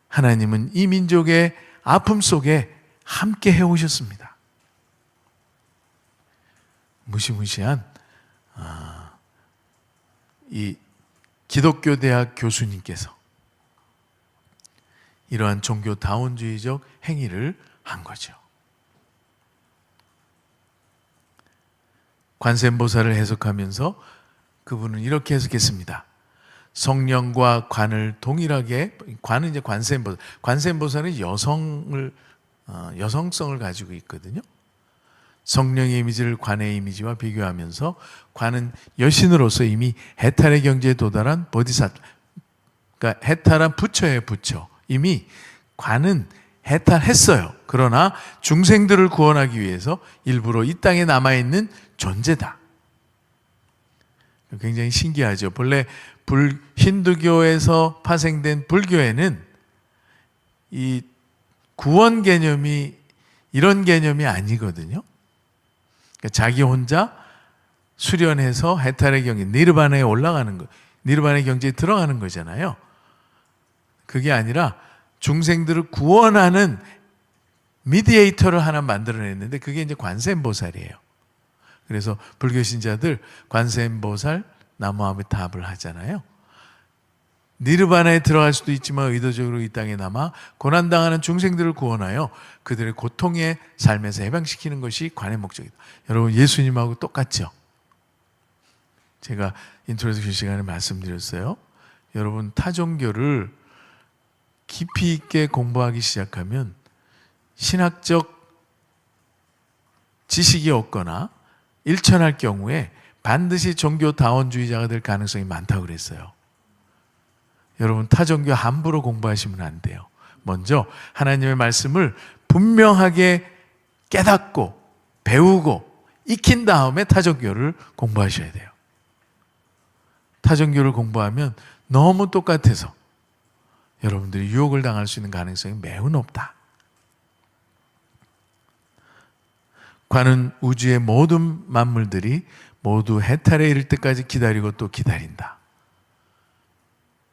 하나님은 이 민족의 아픔 속에 함께 해오셨습니다. 무시무시한 이 기독교 대학 교수님께서 이러한 종교 다원주의적 행위를 한 거죠. 관세음보살을 해석하면서 그분은 이렇게 해석했습니다. 성령과 관을 동일하게, 관은 이제 관세음보살, 관세음보살은 여성성을 가지고 있거든요. 성령의 이미지를 관의 이미지와 비교하면서 관은 여신으로서 이미 해탈의 경지에 도달한 보디사트와, 그러니까 해탈한 부처예요, 부처. 이미 관은 해탈했어요. 그러나 중생들을 구원하기 위해서 일부러 이 땅에 남아있는 존재다. 굉장히 신기하죠. 본래 힌두교에서 파생된 불교에는 이 구원 개념이 이런 개념이 아니거든요. 그러니까 자기 혼자 수련해서 해탈의 경지, 니르바나에 올라가는 거, 니르바나의 경지에 들어가는 거잖아요. 그게 아니라 중생들을 구원하는 미디에이터를 하나 만들어냈는데 그게 이제 관세음보살이에요. 그래서 불교 신자들 관세음보살 나무아미타불 하잖아요. 니르바나에 들어갈 수도 있지만 의도적으로 이 땅에 남아 고난당하는 중생들을 구원하여 그들의 고통의 삶에서 해방시키는 것이 관의 목적이다. 여러분, 예수님하고 똑같죠? 제가 인트로덕션 시간에 말씀드렸어요. 여러분, 타종교를 깊이 있게 공부하기 시작하면 신학적 지식이 없거나 일천할 경우에 반드시 종교 다원주의자가 될 가능성이 많다고 그랬어요. 여러분, 타종교 함부로 공부하시면 안 돼요. 먼저 하나님의 말씀을 분명하게 깨닫고 배우고 익힌 다음에 타종교를 공부하셔야 돼요. 타종교를 공부하면 너무 똑같아서 여러분들이 유혹을 당할 수 있는 가능성이 매우 높다. 관은 우주의 모든 만물들이 모두 해탈에 이를 때까지 기다리고 또 기다린다.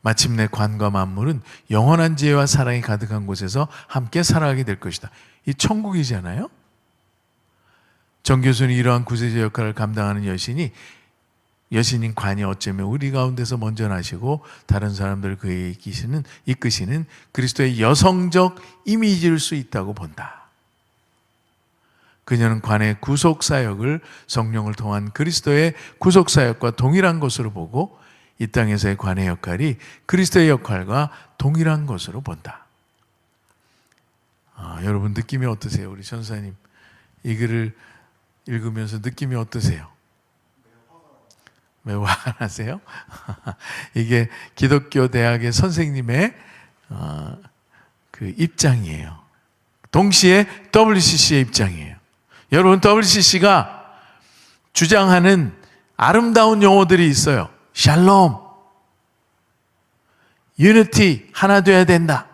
마침내 관과 만물은 영원한 지혜와 사랑이 가득한 곳에서 함께 살아가게 될 것이다. 이 천국이잖아요. 정 교수는 이러한 구세주 역할을 감당하는 여신인 관이 어쩌면 우리 가운데서 먼저 나시고 다른 사람들을 그에 이끄시는 그리스도의 여성적 이미지일 수 있다고 본다. 그녀는 관의 구속사역을 성령을 통한 그리스도의 구속사역과 동일한 것으로 보고 이 땅에서의 관의 역할이 그리스도의 역할과 동일한 것으로 본다. 여러분, 느낌이 어떠세요? 우리 전사님 이 글을 읽으면서 느낌이 어떠세요? 매우 화가 나세요? 이게 기독교 대학의 선생님의 그 입장이에요. 동시에 WCC의 입장이에요. 여러분, WCC가 주장하는 아름다운 용어들이 있어요. 샬롬, 유니티, 하나 되어야 된다.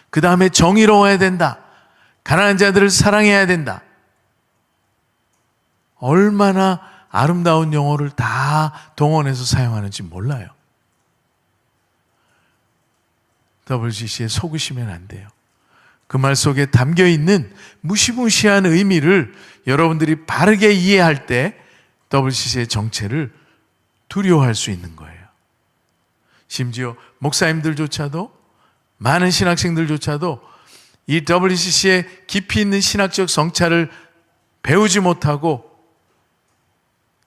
그 다음에 정의로워야 된다. 가난한 자들을 사랑해야 된다. 얼마나 아름다운 용어를 다 동원해서 사용하는지 몰라요. WCC에 속으시면 안 돼요. 그 말 속에 담겨있는 무시무시한 의미를 여러분들이 바르게 이해할 때 WCC의 정체를 두려워할 수 있는 거예요. 심지어 목사님들조차도, 많은 신학생들조차도 이 WCC의 깊이 있는 신학적 성찰을 배우지 못하고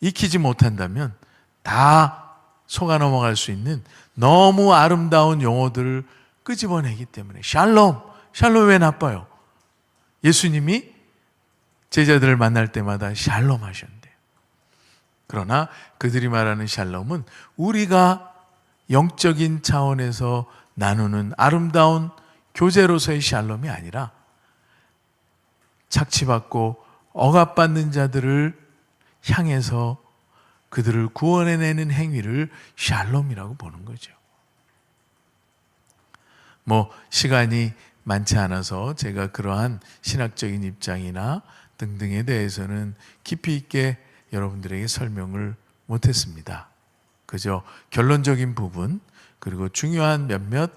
익히지 못한다면 다 속아 넘어갈 수 있는 너무 아름다운 용어들을 끄집어내기 때문에. 샬롬, 샬롬 왜 나빠요? 예수님이 제자들을 만날 때마다 샬롬 하셨는데요. 그러나 그들이 말하는 샬롬은 우리가 영적인 차원에서 나누는 아름다운 교제로서의 샬롬이 아니라 착취받고 억압받는 자들을 향해서 그들을 구원해내는 행위를 샬롬이라고 보는 거죠. 시간이 많지 않아서 제가 그러한 신학적인 입장이나 등등에 대해서는 깊이 있게 여러분들에게 설명을 못했습니다. 그저 결론적인 부분, 그리고 중요한 몇몇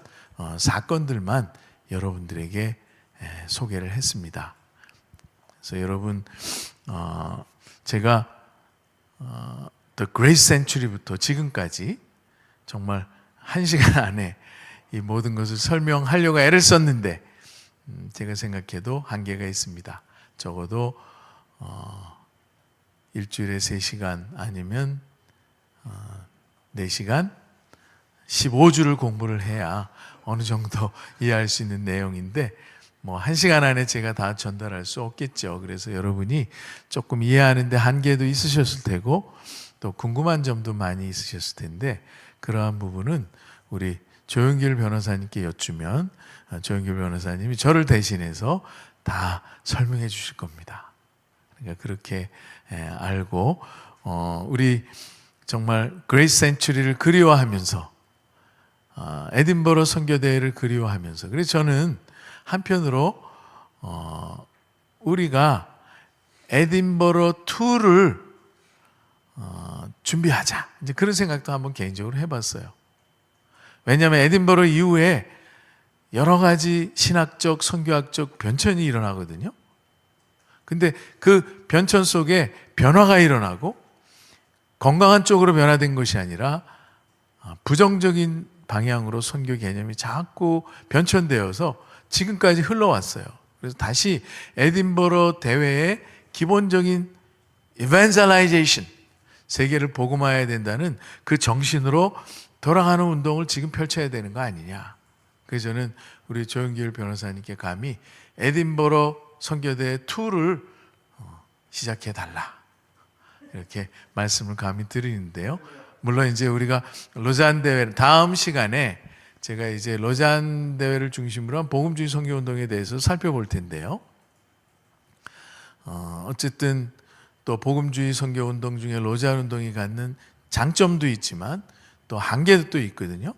사건들만 여러분들에게 소개를 했습니다. 그래서 여러분, 제가 The Great Century부터 지금까지 정말 1시간 안에 이 모든 것을 설명하려고 애를 썼는데 제가 생각해도 한계가 있습니다. 적어도 일주일에 3시간 아니면 4시간 15주를 공부를 해야 어느 정도 이해할 수 있는 내용인데 1시간 안에 제가 다 전달할 수 없겠죠. 그래서 여러분이 조금 이해하는데 한계도 있으셨을 테고 또 궁금한 점도 많이 있으셨을 텐데 그러한 부분은 우리 조영길 변호사님께 여쭈면 조영길 변호사님이 저를 대신해서 다 설명해 주실 겁니다. 그러니까 그렇게 알고 우리 정말 그레이스 센츄리를 그리워하면서 에딘버러 선교대회를 그리워하면서 그래서 저는 한편으로 우리가 에딘버러 2를 준비하자 이제 그런 생각도 한번 개인적으로 해봤어요. 왜냐하면 에딘버러 이후에 여러 가지 신학적, 선교학적 변천이 일어나거든요. 근데 그 변천 속에 변화가 일어나고 건강한 쪽으로 변화된 것이 아니라 부정적인 방향으로 선교 개념이 자꾸 변천되어서 지금까지 흘러왔어요. 그래서 다시 에딘버러 대회의 기본적인 evangelization, 세계를 복음화해야 된다는 그 정신으로 돌아가는 운동을 지금 펼쳐야 되는 거 아니냐. 그래서 저는 우리 조영길 변호사님께 감히 에딘버러 선교대회 2를 시작해달라 이렇게 말씀을 감히 드리는데요. 물론 이제 우리가 로잔 대회 다음 시간에 제가 이제 로잔 대회를 중심으로 한 복음주의 선교 운동에 대해서 살펴볼 텐데요. 어쨌든 또 복음주의 선교 운동 중에 로잔 운동이 갖는 장점도 있지만 또 한계도 또 있거든요.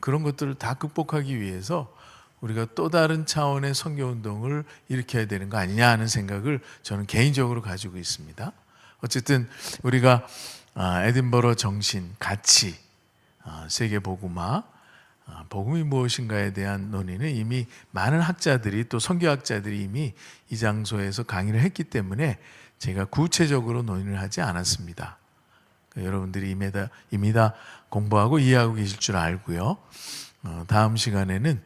그런 것들을 다 극복하기 위해서 우리가 또 다른 차원의 선교 운동을 일으켜야 되는 거 아니냐 하는 생각을 저는 개인적으로 가지고 있습니다. 어쨌든 우리가 에딘버러 정신, 가치, 세계 복음화, 복음이 무엇인가에 대한 논의는 이미 많은 학자들이 또 선교학자들이 이미 이 장소에서 강의를 했기 때문에 제가 구체적으로 논의를 하지 않았습니다. 그러니까 여러분들이 이미 다 공부하고 이해하고 계실 줄 알고요. 다음 시간에는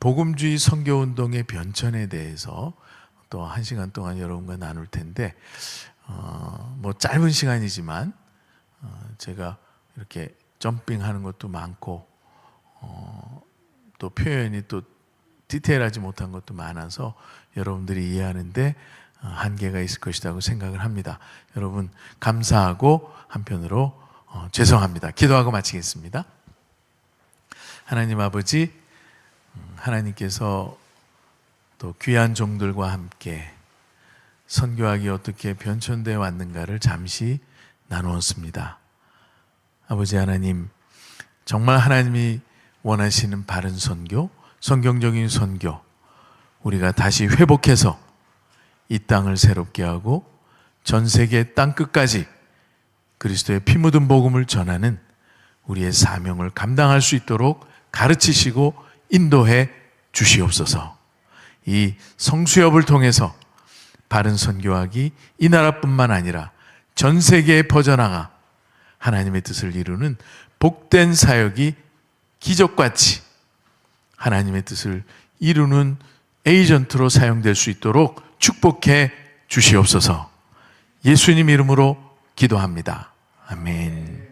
복음주의 선교운동의 변천에 대해서 또 1시간 동안 여러분과 나눌 텐데 짧은 시간이지만 제가 이렇게 점핑하는 것도 많고 또 표현이 또 디테일하지 못한 것도 많아서 여러분들이 이해하는데 한계가 있을 것이라고 생각을 합니다. 여러분 감사하고 한편으로 죄송합니다. 기도하고 마치겠습니다. 하나님 아버지, 하나님께서 또 귀한 종들과 함께 선교학이 어떻게 변천되어 왔는가를 잠시 나누었습니다. 아버지 하나님, 정말 하나님이 원하시는 바른 선교, 성경적인 선교, 우리가 다시 회복해서 이 땅을 새롭게 하고 전 세계 땅 끝까지 그리스도의 피 묻은 복음을 전하는 우리의 사명을 감당할 수 있도록 가르치시고 인도해 주시옵소서. 이 성수협을 통해서 바른 선교학이 이 나라뿐만 아니라 전 세계에 퍼져나가 하나님의 뜻을 이루는 복된 사역이 기적같이 하나님의 뜻을 이루는 에이전트로 사용될 수 있도록 축복해 주시옵소서. 예수님 이름으로 기도합니다. 아멘.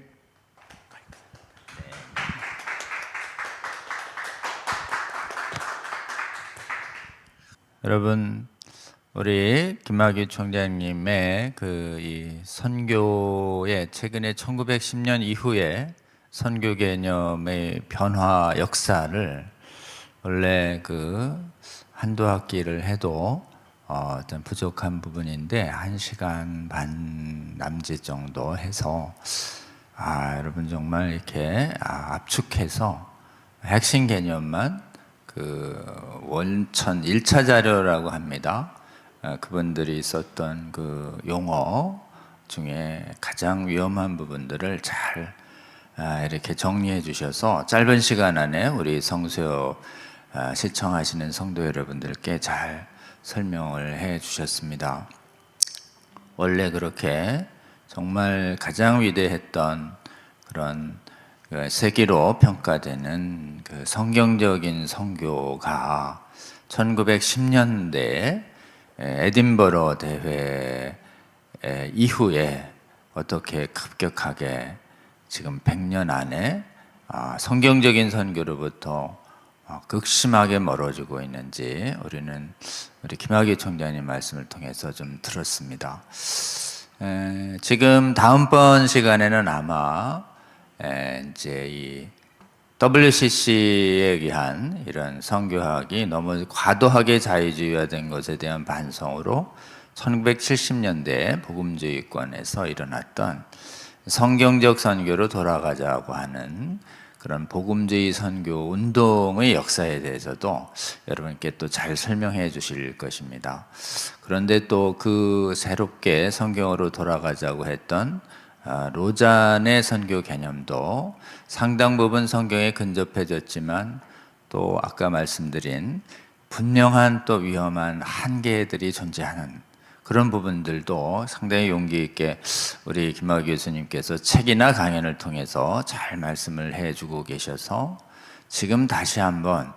여러분, 우리 김학규 총장님의 이 선교의 최근에 1910년 이후에 선교 개념의 변화 역사를 원래 한두 학기를 해도 어떤 부족한 부분인데 1시간 반 남짓 정도 해서 여러분 정말 이렇게 압축해서 핵심 개념만 원천 1차 자료라고 합니다. 그분들이 썼던 용어 중에 가장 위험한 부분들을 잘 이렇게 정리해 주셔서 짧은 시간 안에 우리 성수요 시청하시는 성도 여러분들께 잘 설명을 해 주셨습니다. 원래 그렇게 정말 가장 위대했던 그런 세계로 평가되는 성경적인 선교가 1910년대 에딘버러 대회 이후에 어떻게 급격하게 지금 100년 안에 성경적인 선교로부터 극심하게 멀어지고 있는지 우리 김학의 총장님 말씀을 통해서 좀 들었습니다. 지금 다음번 시간에는 아마 이제 이 WCC에 의한 이런 선교학이 너무 과도하게 자유주의화된 것에 대한 반성으로 1970년대 복음주의권에서 일어났던 성경적 선교로 돌아가자고 하는 그런 복음주의 선교 운동의 역사에 대해서도 여러분께 또 잘 설명해 주실 것입니다. 그런데 또 새롭게 성경으로 돌아가자고 했던 로잔의 선교 개념도 상당 부분 성경에 근접해졌지만 또 아까 말씀드린 분명한 또 위험한 한계들이 존재하는 그런 부분들도 상당히 용기 있게 우리 김학의 교수님께서 책이나 강연을 통해서 잘 말씀을 해주고 계셔서 지금 다시 한번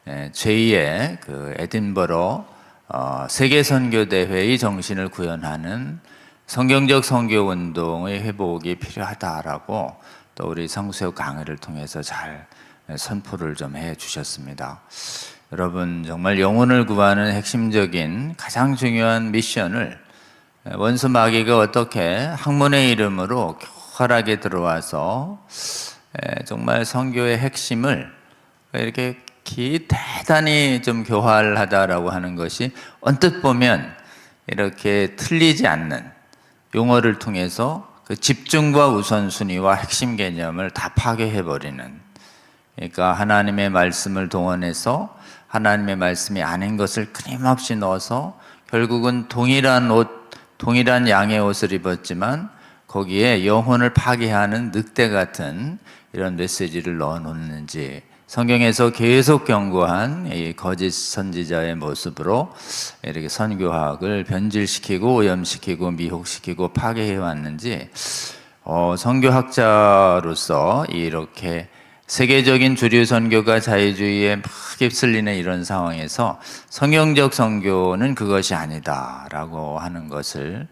제2의 에딘버러 세계선교대회의 정신을 구현하는 성경적 선교 운동의 회복이 필요하다라고 또 우리 성수요 강의를 통해서 잘 선포를 좀 해 주셨습니다. 여러분 정말 영혼을 구하는 핵심적인 가장 중요한 미션을 원수 마귀가 어떻게 학문의 이름으로 교활하게 들어와서 정말 선교의 핵심을 이렇게 대단히 좀 교활하다라고 하는 것이 언뜻 보면 이렇게 틀리지 않는 용어를 통해서 집중과 우선순위와 핵심 개념을 다 파괴해버리는, 그러니까 하나님의 말씀을 동원해서 하나님의 말씀이 아닌 것을 끊임없이 넣어서 결국은 동일한 양의 옷을 입었지만 거기에 영혼을 파괴하는 늑대 같은 이런 메시지를 넣어놓는지 성경에서 계속 경고한 이 거짓 선지자의 모습으로 이렇게 선교학을 변질시키고 오염시키고 미혹시키고 파괴해 왔는지 선교학자로서 이렇게 세계적인 주류 선교가 자유주의에 막 휩쓸리는 이런 상황에서 성경적 선교는 그것이 아니다라고 하는 것을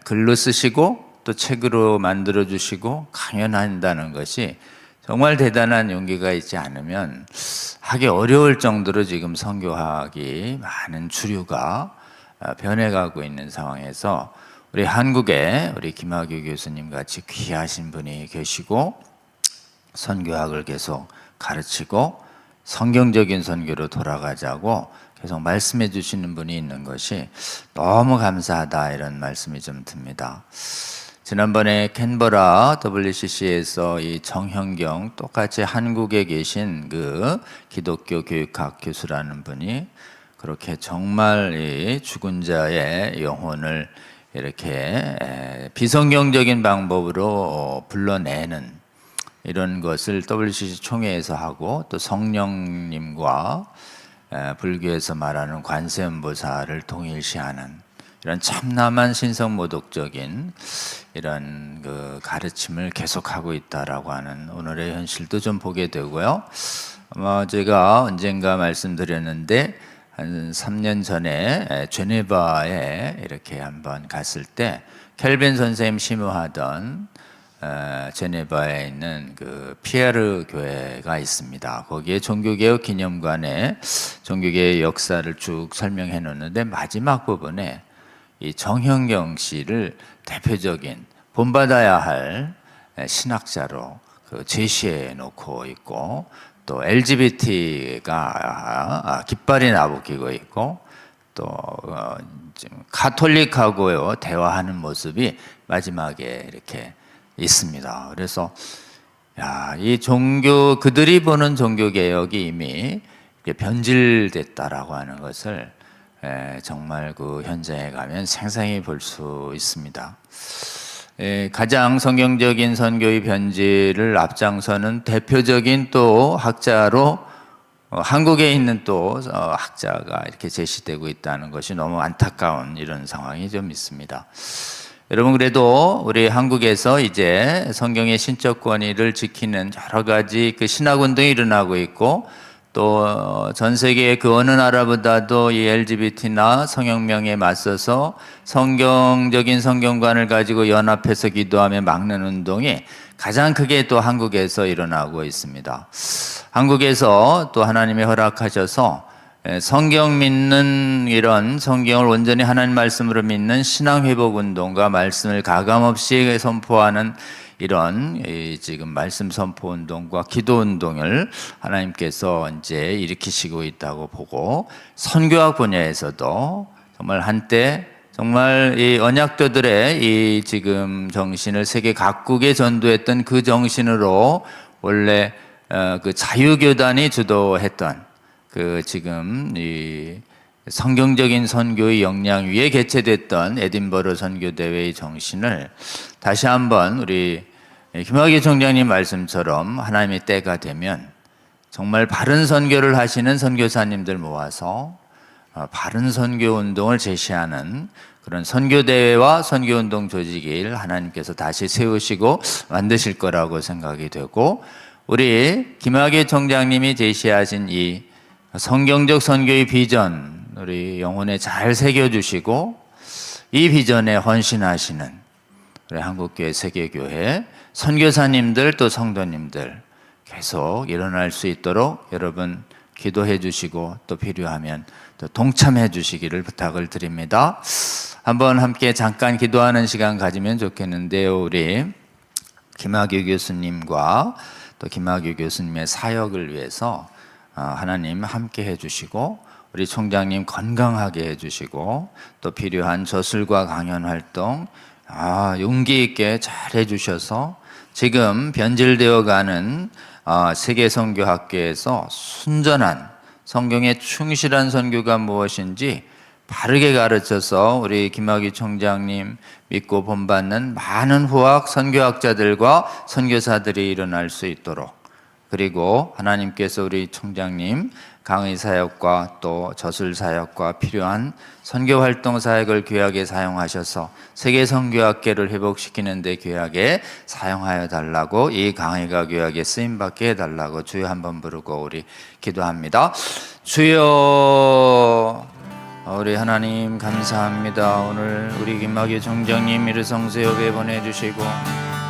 글로 쓰시고 또 책으로 만들어 주시고 강연한다는 것이 정말 대단한 용기가 있지 않으면 하기 어려울 정도로 지금 선교학이 많은 주류가 변해가고 있는 상황에서 우리 한국에 우리 김학규 교수님 같이 귀하신 분이 계시고 선교학을 계속 가르치고 성경적인 선교로 돌아가자고 계속 말씀해 주시는 분이 있는 것이 너무 감사하다, 이런 말씀이 좀 듭니다. 지난번에 캔버라 WCC에서 이 정형경, 똑같이 한국에 계신 기독교 교육학 교수라는 분이 그렇게 정말 이 죽은 자의 영혼을 이렇게 비성경적인 방법으로 불러내는 이런 것을 WCC 총회에서 하고, 또 성령님과 불교에서 말하는 관세음보살을 동일시하는 이런 참남한 신성모독적인 이런 그 가르침을 계속하고 있다라고 하는 오늘의 현실도 좀 보게 되고요. 아마 제가 언젠가 말씀드렸는데 한 3년 전에 제네바에 이렇게 한번 갔을 때 켈빈 선생님 심우하던 제네바에 있는 그 피에르 교회가 있습니다. 거기에 종교개혁 기념관에 종교개혁 역사를 쭉 설명해 놓는데 마지막 부분에 이 정형경 씨를 대표적인 본받아야 할 신학자로 그 제시해 놓고 있고, 또 LGBT가 깃발이 나부끼고 있고, 또 가톨릭하고요 대화하는 모습이 마지막에 이렇게 있습니다. 그래서 이 종교, 그들이 보는 종교 개혁이 이미 변질됐다라고 하는 것을 정말 그 현장에 가면 생생히 볼 수 있습니다. 가장 성경적인 선교의 변질을 앞장서는 대표적인 또 학자로 한국에 있는 또 학자가 이렇게 제시되고 있다는 것이 너무 안타까운 이런 상황이 좀 있습니다. 여러분, 그래도 우리 한국에서 이제 성경의 신적 권위를 지키는 여러 가지 그 신학 운동이 일어나고 있고, 또 전 세계의 그 어느 나라보다도 이 LGBT나 성혁명에 맞서서 성경적인 성경관을 가지고 연합해서 기도하며 막는 운동이 가장 크게 또 한국에서 일어나고 있습니다. 한국에서 또 하나님이 허락하셔서 성경 믿는, 이런 성경을 온전히 하나님 말씀으로 믿는 신앙회복 운동과 말씀을 가감없이 선포하는 이런 지금 말씀 선포 운동과 기도 운동을 하나님께서 이제 일으키시고 있다고 보고, 선교학 분야에서도 정말 한때 정말 이 언약도들의 이 지금 정신을 세계 각국에 전도했던 그 정신으로 원래 그 자유교단이 주도했던 그 지금 이 성경적인 선교의 역량 위에 개최됐던 에딘버러 선교대회의 정신을 다시 한번 우리 김학의 총장님 말씀처럼 하나님의 때가 되면 정말 바른 선교를 하시는 선교사님들 모아서 바른 선교 운동을 제시하는 그런 선교대회와 선교운동 조직을 하나님께서 다시 세우시고 만드실 거라고 생각이 되고, 우리 김학의 총장님이 제시하신 이 성경적 선교의 비전, 우리 영혼에 잘 새겨주시고 이 비전에 헌신하시는 우리 한국교회, 세계교회 선교사님들, 또 성도님들 계속 일어날 수 있도록 여러분 기도해 주시고, 또 필요하면 또 동참해 주시기를 부탁을 드립니다. 한번 함께 잠깐 기도하는 시간 가지면 좋겠는데요. 우리 김학규 교수님과 또 김학규 교수님의 사역을 위해서 하나님 함께 해주시고, 우리 총장님 건강하게 해주시고, 또 필요한 저술과 강연 활동 용기 있게 잘 해주셔서 지금 변질되어 가는 세계선교학계에서 순전한 성경에 충실한 선교가 무엇인지 바르게 가르쳐서 우리 김학의 총장님 믿고 본받는 많은 후학 선교학자들과 선교사들이 일어날 수 있도록, 그리고 하나님께서 우리 총장님 강의 사역과 또 저술 사역과 필요한 선교 활동 사역을 귀하게 사용하셔서 세계 선교학계를 회복시키는 데 귀하게 사용하여 달라고, 이 강의가 귀하게 쓰임 받게 해 달라고 주여 한번 부르고 우리 기도합니다. 주여, 우리 하나님 감사합니다. 오늘 우리 김학의 총장님 이르성세협에 보내주시고,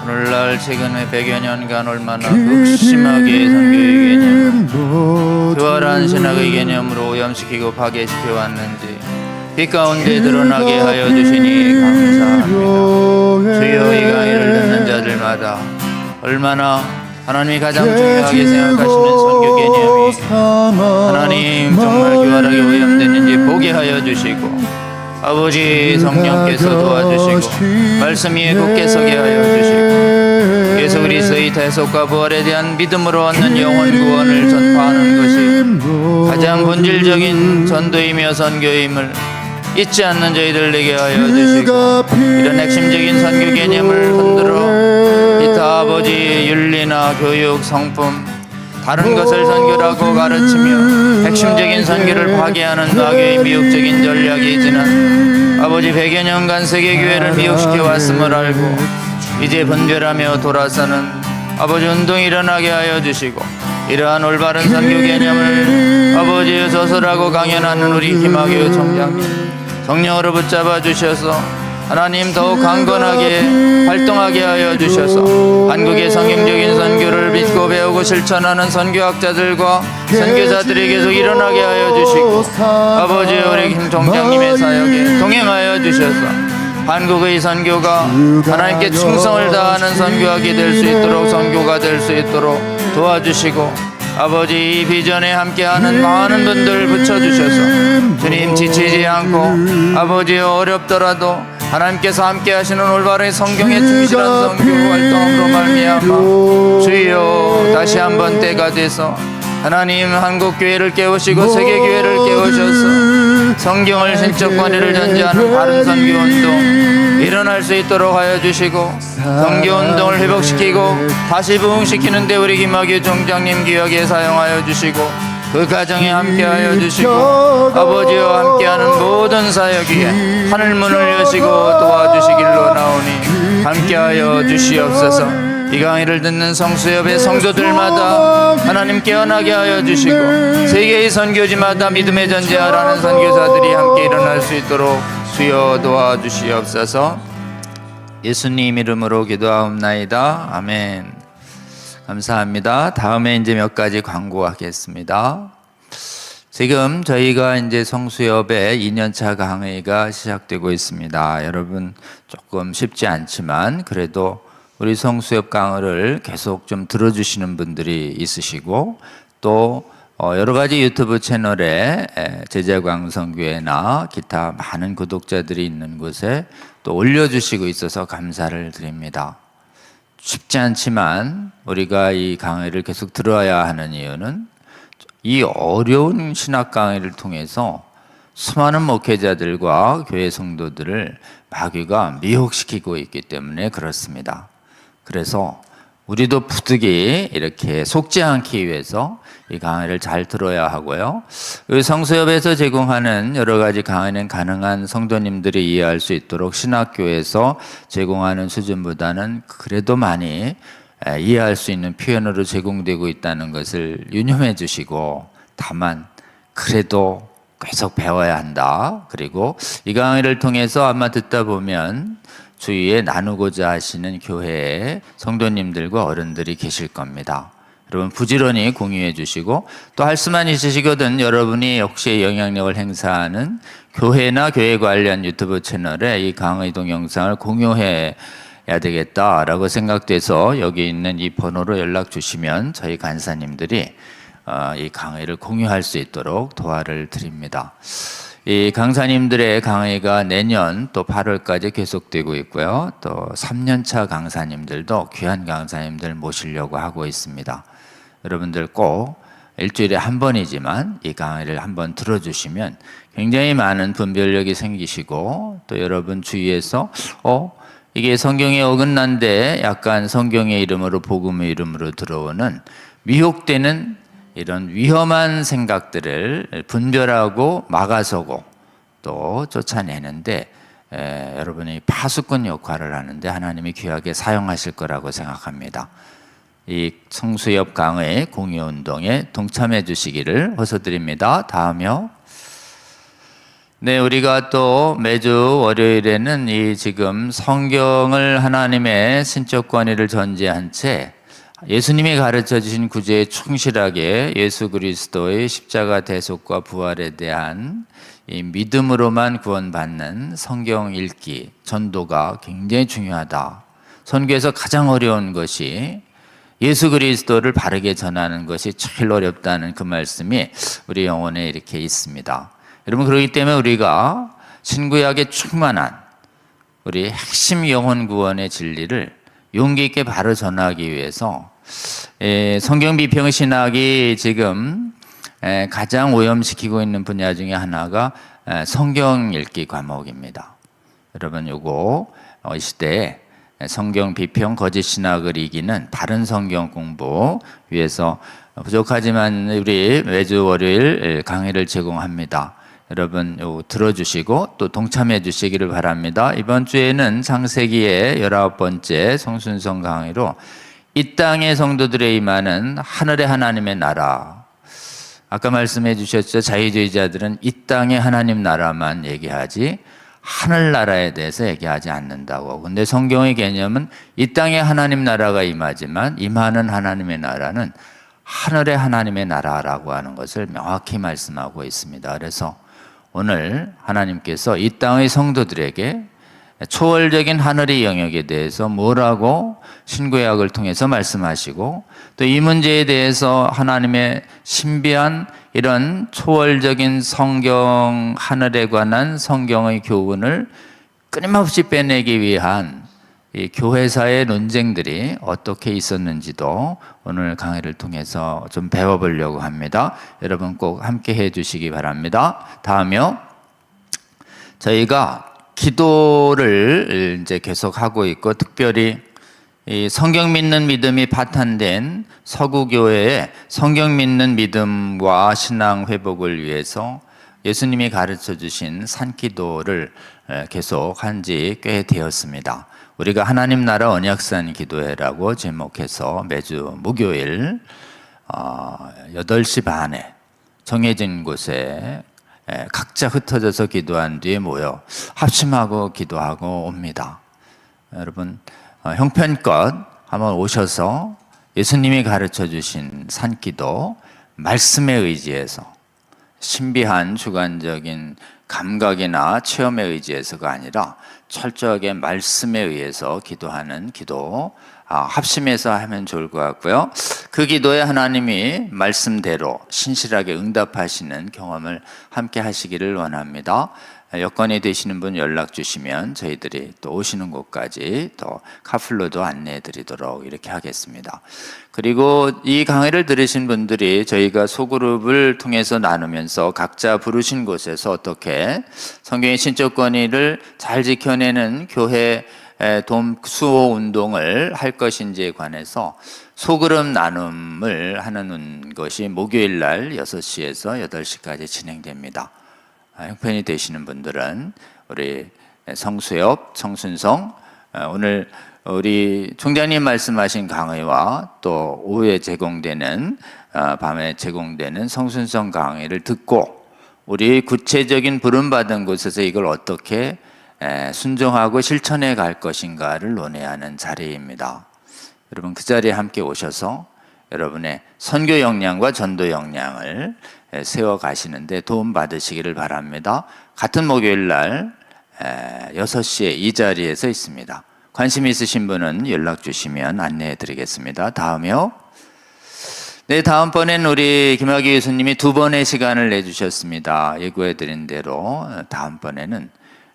오늘날 최근에 100여 년간 얼마나 극심하게 선교의 개념, 교활한 신학의 개념으로 오염시키고 파괴시켜 왔는지 빛 가운데 드러나게 하여 주시니 감사합니다. 주여, 이 강의를 듣는 자들마다 얼마나 하나님이 가장 중요하게 생각하시는 선교 개념이 하나님 정말 교활하게 오염되는지 보게 하여 주시고, 아버지 성령께서 도와주시고 말씀 위에 굳게 서게 하여 주시고, 예수 그리스도의 대속과 부활에 대한 믿음으로 얻는 영혼 구원을 전파하는 것이 가장 본질적인 전도이며 선교임을 잊지 않는 저희들 되게 하여 주시고, 이런 핵심적인 선교 개념을 흔들어 기타 아버지 윤리나 교육, 성품 다른 것을 선교라고 가르치며 핵심적인 선교를 파괴하는 마귀의 미혹적인 전략이지만 아버지 100여 년간 세계교회를 미혹시켜 왔음을 알고 이제 분별하며 돌아서는 아버지 운동이 일어나게 하여 주시고 이러한 올바른 선교 개념을 아버지의 저설하고 강연하는 우리 김학의 총장님 성령으로 붙잡아 주셔서 하나님 더욱 강건하게 활동하게 하여 주셔서 한국의 성경적인 선교를 믿고 배우고 실천하는 선교학자들과 선교사들이 계속 일어나게 하여 주시고 아버지 우리 김 총장님의 사역에 동행하여 주셔서 한국의 선교가 하나님께 충성을 다하는 선교학이 될 수 있도록 선교가 될 수 있도록 도와주시고 아버지 이 비전에 함께하는 많은 분들 붙여주셔서 주님 지치지 않고 아버지 어렵더라도 하나님께서 함께하시는 올바른 성경에 충실한 선교 활동으로 말미암아 주여 다시 한번 때가 돼서 하나님 한국교회를 깨우시고 세계교회를 깨우셔서 성경을 신적 관리를 전제하는 바른 선교운동 일어날 수 있도록 하여 주시고 선교운동을 회복시키고 다시 부흥시키는데 우리 김학의 총장님 귀하게 사용하여 주시고 그 가정에 함께하여 주시고 아버지와 함께하는 모든 사역 위에 하늘문을 여시고 도와주시길로 나오니 함께하여 주시옵소서. 이 강의를 듣는 성수협의 성도들마다 하나님 깨어나게 하여 주시고 세계의 선교지마다 믿음의 전제하라는 선교사들이 함께 일어날 수 있도록 주여 도와주시옵소서. 예수님 이름으로 기도하옵나이다. 아멘. 감사합니다. 다음에 이제 몇 가지 광고하겠습니다. 지금 저희가 이제 성수협의 2년차 강의가 시작되고 있습니다. 여러분 조금 쉽지 않지만 그래도 우리 성수협 강의를 계속 좀 들어주시는 분들이 있으시고 또 여러 가지 유튜브 채널에 제자광성교회나 기타 많은 구독자들이 있는 곳에 또 올려주시고 있어서 감사를 드립니다. 쉽지 않지만 우리가 이 강의를 계속 들어야 하는 이유는 이 어려운 신학 강의를 통해서 수많은 목회자들과 교회 성도들을 마귀가 미혹시키고 있기 때문에 그렇습니다. 그래서 우리도 부득이 이렇게 속지 않기 위해서 이 강의를 잘 들어야 하고요. 성수협에서 제공하는 여러 가지 강의는 가능한 성도님들이 이해할 수 있도록 신학교에서 제공하는 수준보다는 그래도 많이 이해할 수 있는 표현으로 제공되고 있다는 것을 유념해 주시고 다만 그래도 계속 배워야 한다. 그리고 이 강의를 통해서 아마 듣다 보면 주위에 나누고자 하시는 교회의 성도님들과 어른들이 계실 겁니다. 여러분 부지런히 공유해 주시고 또 할 수만 있으시거든 여러분이 혹시 영향력을 행사하는 교회나 교회 관련 유튜브 채널에 이 강의 동영상을 공유해야 되겠다라고 생각돼서 여기 있는 이 번호로 연락 주시면 저희 간사님들이 이 강의를 공유할 수 있도록 도와를 드립니다. 이 강사님들의 강의가 내년 또 8월까지 계속되고 있고요. 또 3년차 강사님들도 귀한 강사님들 모시려고 하고 있습니다. 여러분들 꼭 일주일에 한 번이지만 이 강의를 한번 들어주시면 굉장히 많은 분별력이 생기시고 또 여러분 주위에서 이게 성경에 어긋난데 약간 성경의 이름으로 복음의 이름으로 들어오는 미혹되는 이런 위험한 생각들을 분별하고 막아서고 또 쫓아내는데 여러분이 파수꾼 역할을 하는데 하나님이 귀하게 사용하실 거라고 생각합니다. 이 성수협 강의 공유운동에 동참해 주시기를 호소드립니다. 다음이요. 네, 우리가 또 매주 월요일에는 이 지금 성경을 하나님의 신적 권위를 전제한 채 예수님이 가르쳐 주신 구제에 충실하게 예수 그리스도의 십자가 대속과 부활에 대한 이 믿음으로만 구원받는 성경 읽기, 전도가 굉장히 중요하다. 선교에서 가장 어려운 것이 예수 그리스도를 바르게 전하는 것이 제일 어렵다는 그 말씀이 우리 영혼에 이렇게 있습니다. 여러분 그렇기 때문에 우리가 신구약에 충만한 우리 핵심 영혼 구원의 진리를 용기 있게 바로 전하기 위해서 성경 비평 신학이 지금 가장 오염시키고 있는 분야 중에 하나가 성경 읽기 과목입니다. 여러분 요거 이 시대에 성경 비평 거짓 신학을 이기는 바른 성경 공부 위해서 부족하지만 우리 매주 월요일 강의를 제공합니다. 여러분 들어주시고 또 동참해 주시기를 바랍니다. 이번 주에는 창세기의 19번째 성순성 강의로 이 땅의 성도들에 임하는 하늘의 하나님의 나라. 아까 말씀해 주셨죠. 자유주의자들은 이 땅의 하나님 나라만 얘기하지 하늘나라에 대해서 얘기하지 않는다고. 근데 성경의 개념은 이 땅에 하나님 나라가 임하지만 임하는 하나님의 나라는 하늘의 하나님의 나라라고 하는 것을 명확히 말씀하고 있습니다. 그래서 오늘 하나님께서 이 땅의 성도들에게 초월적인 하늘의 영역에 대해서 뭐라고 신구약을 통해서 말씀하시고 또 이 문제에 대해서 하나님의 신비한 이런 초월적인 성경 하늘에 관한 성경의 교훈을 끊임없이 빼내기 위한 이 교회사의 논쟁들이 어떻게 있었는지도 오늘 강의를 통해서 좀 배워보려고 합니다. 여러분 꼭 함께 해 주시기 바랍니다. 다음요. 저희가 기도를 이제 계속 하고 있고 특별히 이 성경 믿는 믿음이 파탄된 서구교회의 성경 믿는 믿음과 신앙 회복을 위해서 예수님이 가르쳐 주신 산기도를 계속 한 지 꽤 되었습니다. 우리가 하나님 나라 언약산 기도회라고 제목해서 매주 목요일 8시 반에 정해진 곳에 각자 흩어져서 기도한 뒤에 모여 합심하고 기도하고 옵니다. 여러분 형편껏 한번 오셔서 예수님이 가르쳐 주신 산기도 말씀에 의지해서 신비한 주관적인 감각이나 체험에 의지해서가 아니라 철저하게 말씀에 의해서 기도하는 기도 합심해서 하면 좋을 것 같고요. 그 기도에 하나님이 말씀대로 신실하게 응답하시는 경험을 함께 하시기를 원합니다. 여건이 되시는 분 연락 주시면 저희들이 또 오시는 곳까지 또 카풀로도 안내해 드리도록 이렇게 하겠습니다. 그리고 이 강의를 들으신 분들이 저희가 소그룹을 통해서 나누면서 각자 부르신 곳에서 어떻게 성경의 신적 권위를 잘 지켜내는 교회 돔 수호 운동을 할 것인지에 관해서 소그룹 나눔을 하는 것이 목요일 날 6시에서 8시까지 진행됩니다. 형편이 되시는 분들은 우리 성수엽, 성순성 오늘 우리 총장님 말씀하신 강의와 또 오후에 제공되는 밤에 제공되는 성순성 강의를 듣고 우리 구체적인 부름받은 곳에서 이걸 어떻게 순종하고 실천해 갈 것인가를 논의하는 자리입니다. 여러분 그 자리에 함께 오셔서 여러분의 선교 역량과 전도 역량을 세워 가시는데 도움 받으시기를 바랍니다. 같은 목요일 날 6시에 이 자리에서 있습니다. 관심 있으신 분은 연락 주시면 안내해 드리겠습니다. 다음이요. 네, 다음번엔 우리 김학의 교수님이 2번의 시간을 내주셨습니다. 예고해 드린 대로 다음번에는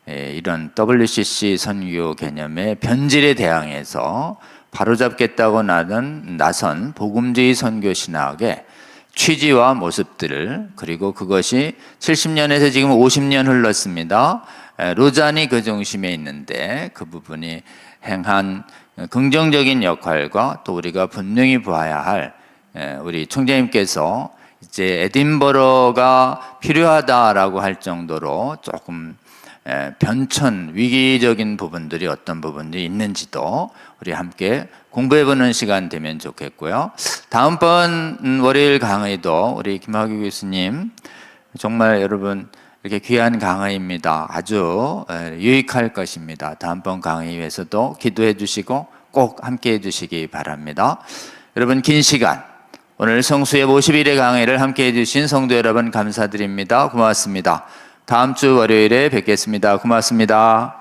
이런 WCC 선교 개념의 변질에 대항해서 바로잡겠다고 나선 복음주의 선교 신학의 취지와 모습들을 그리고 그것이 70년에서 지금 50년 흘렀습니다. 로잔이 그 중심에 있는데 그 부분이 행한 긍정적인 역할과 또 우리가 분명히 봐야 할 우리 총장님께서 이제 에딘버러가 필요하다라고 할 정도로 조금 변천 위기적인 부분들이 어떤 부분들이 있는지도 우리 함께 공부해보는 시간 되면 좋겠고요. 다음번 월요일 강의도 우리 김학규 교수님 정말 여러분 이렇게 귀한 강의입니다. 아주 유익할 것입니다. 다음번 강의 위해서도 기도해 주시고 꼭 함께 해 주시기 바랍니다. 여러분 긴 시간 오늘 성수의 50일의 강의를 함께 해 주신 성도 여러분 감사드립니다. 고맙습니다. 다음 주 월요일에 뵙겠습니다. 고맙습니다.